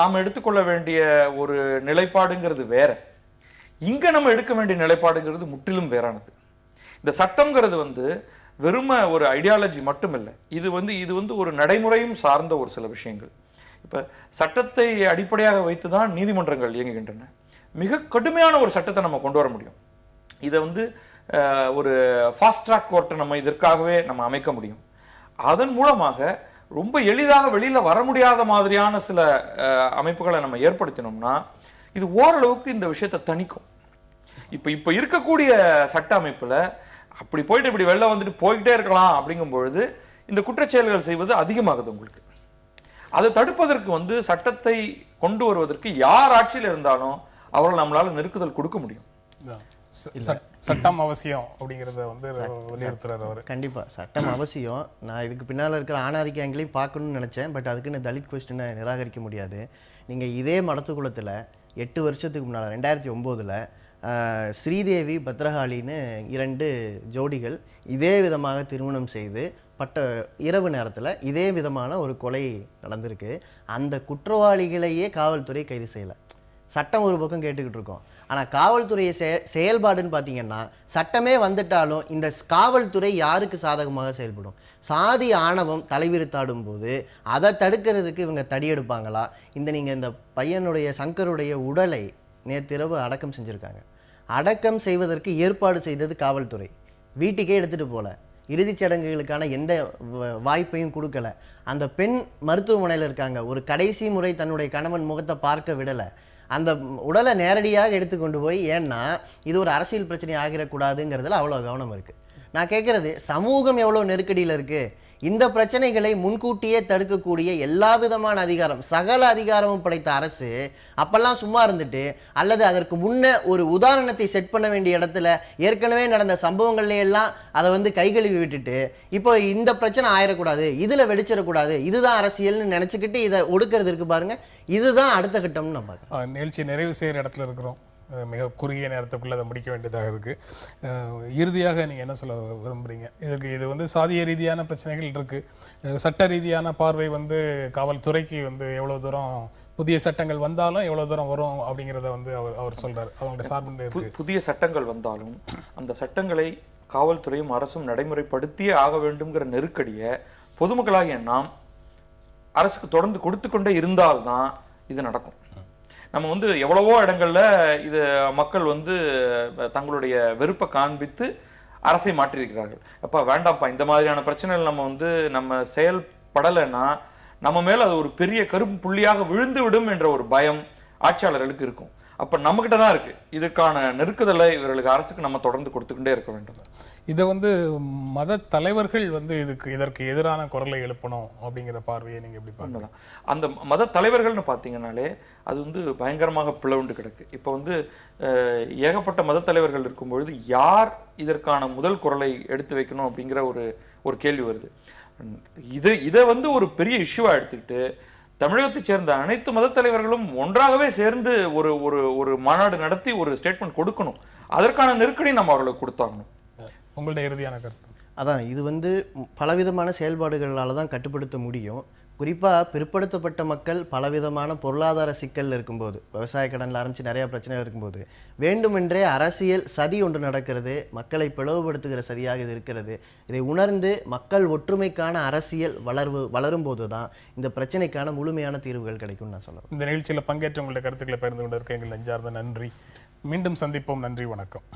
நாம் எடுத்துக்கொள்ள வேண்டிய ஒரு நிலைப்பாடுங்கிறது வேற, இங்கே நம்ம எடுக்க வேண்டிய நிலைப்பாடுங்கிறது முற்றிலும் வேறானது. இந்த சட்டம்ங்கிறது வந்து வெறும ஒரு ஐடியாலஜி மட்டும் இல்லை, இது வந்து ஒரு நடைமுறையும் சார்ந்த ஒரு சில விஷயங்கள். இப்போ சட்டத்தை அடிப்படையாக வைத்து தான் நீதிமன்றங்கள் இயங்குகின்றன. மிக கடுமையான ஒரு சட்டத்தை நம்ம கொண்டு வர முடியும். இதை வந்து ஒரு ஃபாஸ்ட் ட்ராக் கோர்ட்டை நம்ம இதற்காகவே நம்ம அமைக்க முடியும். அதன் மூலமாக ரொம்ப எளிதாக வெளியில் வர முடியாத மாதிரியான சில அமைப்புகளை நம்ம ஏற்படுத்தினோம்னா இது ஓரளவுக்கு இந்த விஷயத்தை தணிக்கும். இப்போ இருக்கக்கூடிய சட்ட அமைப்பில் அப்படி போயிட்டு இப்படி வெளில வந்துட்டு போய்கிட்டே இருக்கலாம் அப்படிங்கும் பொழுது இந்த குற்றச்செயல்கள் செய்வது அதிகமாகுது உங்களுக்கு. அதை தடுப்பதற்கு வந்து சட்டத்தை கொண்டு வருவதற்கு யார் ஆட்சியில் இருந்தாலும் அவர்கள் நம்மளால நெருக்குதல் கொடுக்க முடியும். சட்டம் அவசியம் அப்படிங்கிறத வந்து வலியுறுத்துறாரு அவர். கண்டிப்பா சட்டம் அவசியம். நான் இதுக்கு பின்னால் இருக்கிற ஆணாதிக்க ஆங்கிலையும் பார்க்கணும்னு நினைச்சேன். பட் அதுக்குன்னு தலித் கொஸ்டினை நிராகரிக்க முடியாது. நீங்க இதே மடத்துக்குளத்தில் 8 வருஷத்துக்கு முன்னால் 2009 ஸ்ரீதேவி பத்ரகாளின்னு 2 ஜோடிகள் இதே விதமாக திருமணம் செய்து இரவு நேரத்தில் இதே விதமான ஒரு கொலை நடந்திருக்கு. அந்த குற்றவாளிகளையே காவல்துறை கைது செய்யலை. சட்டம் ஒரு பக்கம் கேட்டுக்கிட்டு இருக்கோம். ஆனால் காவல்துறையை செயல்பாடுன்னு பார்த்தீங்கன்னா சட்டமே வந்துட்டாலும் இந்த காவல்துறை யாருக்கு சாதகமாக செயல்படும்? சாதி ஆணவம் தலைவிரித்தாடும் போது அதை தடுக்கிறதுக்கு இவங்க தடியெடுப்பாங்களா? நீங்கள் இந்த பையனுடைய சங்கருடைய உடலை நேற்றிரவு அடக்கம் செஞ்சுருக்காங்க. அடக்கம் செய்வதற்கு ஏற்பாடு செய்தது காவல்துறை. வீட்டுக்கே எடுத்துகிட்டு போகல, இறுதிச் சடங்குகளுக்கான எந்த வாய்ப்பையும் கொடுக்கல. அந்த பெண் மருத்துவமனையில் இருக்காங்க. ஒரு கடைசி முறை தன்னுடைய கணவன் முகத்தை பார்க்க விடலை. அந்த உடலை நேரடியாக எடுத்துக்கொண்டு போய், ஏன்னா இது ஒரு அரசியல் பிரச்சனை ஆகிடக்கூடாதுங்கிறதுல அவ்வளோ கவனம் இருக்குது. நான் கேட்குறது, சமூகம் எவ்வளோ நெருக்கடியில் இருக்குது. இந்த பிரச்சனைகளை முன்கூட்டியே தடுக்கக்கூடிய எல்லா விதமான அதிகாரம், சகல அதிகாரமும் படைத்த அரசு அப்பெல்லாம் சும்மா இருந்துட்டு, அல்லது அதற்கு முன்ன ஒரு உதாரணத்தை செட் பண்ண வேண்டிய இடத்துல ஏற்கனவே நடந்த சம்பவங்கள்ல எல்லாம் அதை வந்து கைகழுவி விட்டுட்டு இப்போ இந்த பிரச்சனை ஆயிடக்கூடாது, இதில் வெடிச்சிடக்கூடாது, இதுதான் அரசியல்னு நினச்சிக்கிட்டு இதை ஒடுக்கிறது இருக்கு பாருங்க. இதுதான் அடுத்த கட்டம்னு நான் பார்க்குறேன். நிகழ்ச்சி நிறைவு செய்கிற இடத்துல இருக்கிறோம். மிக குறுகிய நேரத்துக்குள்ளே அதை முடிக்க வேண்டியதாக இருக்குது. இறுதியாக நீங்கள் என்ன சொல்ல விரும்புகிறீங்க? இது வந்து சாதிய ரீதியான பிரச்சனைகள் இருக்குது, சட்ட ரீதியான பார்வை வந்து காவல்துறைக்கு வந்து எவ்வளோ தூரம் புதிய சட்டங்கள் வந்தாலும் எவ்வளோ தூரம் வரும் அப்படிங்கிறத வந்து அவர் சொல்கிறார். அவங்களுடைய சார்பு புதிய சட்டங்கள் வந்தாலும் அந்த சட்டங்களை காவல்துறையும் அரசும் நடைமுறைப்படுத்தியே ஆக வேண்டும்ங்கிற நெருக்கடியை பொதுமக்களாகிய நாம் அரசுக்கு தொடர்ந்து கொடுத்து கொண்டே இருந்தால்தான் இது நடக்கும். நம்ம வந்து எவ்வளவோ இடங்கள்ல இது மக்கள் வந்து தங்களுடைய வெறுப்பை காண்பித்து அரசை மாற்றியிருக்கிறார்கள். அப்பா வேண்டாம்ப்பா, இந்த மாதிரியான பிரச்சனைகள் நம்ம வந்து நம்ம செயல்படலைன்னா நம்ம மேல அது ஒரு பெரிய கருப்பு புள்ளியாக விழுந்து விடும் என்ற ஒரு பயம் ஆட்சியாளர்களுக்கு இருக்கும். அப்ப நம்மகிட்ட தான் இருக்கு. இதுக்கான நெருக்குதலை இவர்களுக்கு அரசுக்கு நம்ம தொடர்ந்து கொடுத்துக்கிட்டே இருக்க வேண்டும். இதை வந்து மத தலைவர்கள் வந்து இதற்கு எதிரான குரலை எழுப்பணும் அப்படிங்கிற பார்வையை நீங்க எப்படி பார்க்கலாம்? அந்த மத தலைவர்கள்னு பார்த்தீங்கன்னாலே அது வந்து பயங்கரமாக பிளவுண்டு கிடக்கு. இப்போ வந்து ஏகப்பட்ட மத தலைவர்கள் இருக்கும்பொழுது யார் இதற்கான முதல் குரலை எடுத்து வைக்கணும் அப்படிங்கிற ஒரு கேள்வி வருது. இதை வந்து ஒரு பெரிய இஷ்யூவா எடுத்துக்கிட்டு தமிழகத்தைச் சேர்ந்த அனைத்து மத தலைவர்களும் ஒன்றாகவே சேர்ந்து ஒரு மாநாடு நடத்தி ஒரு ஸ்டேட்மெண்ட் கொடுக்கணும். அதற்கான நெருக்கடி நம்ம அவர்களுக்கு கொடுத்தாகணும். உங்களுடைய இறுதியான கருத்து? அதான் இது வந்து பலவிதமான செயல்பாடுகளால் தான் கட்டுப்படுத்த முடியும். குறிப்பாக பிற்படுத்தப்பட்ட மக்கள் பலவிதமான பொருளாதார சிக்கல் இருக்கும்போது, விவசாய கடனில் ஆரம்பித்து நிறையா பிரச்சனைகள் இருக்கும்போது, வேண்டுமென்றே அரசியல் சதி ஒன்று நடக்கிறது, மக்களை பிளவுபடுத்துகிற சதியாக இது இருக்கிறது. இதை உணர்ந்து மக்கள் ஒற்றுமைக்கான அரசியல் வளரும்போது தான் இந்த பிரச்சனைக்கான முழுமையான தீர்வுகள் கிடைக்கும்னு நான் சொல்லுவேன். இந்த நிகழ்ச்சியில் பங்கேற்ற உங்களுடைய கருத்துக்களை பகிர்ந்து கொண்டிருக்க எங்கள் நெஞ்சார்ந்த நன்றி. மீண்டும் சந்திப்போம். நன்றி, வணக்கம்.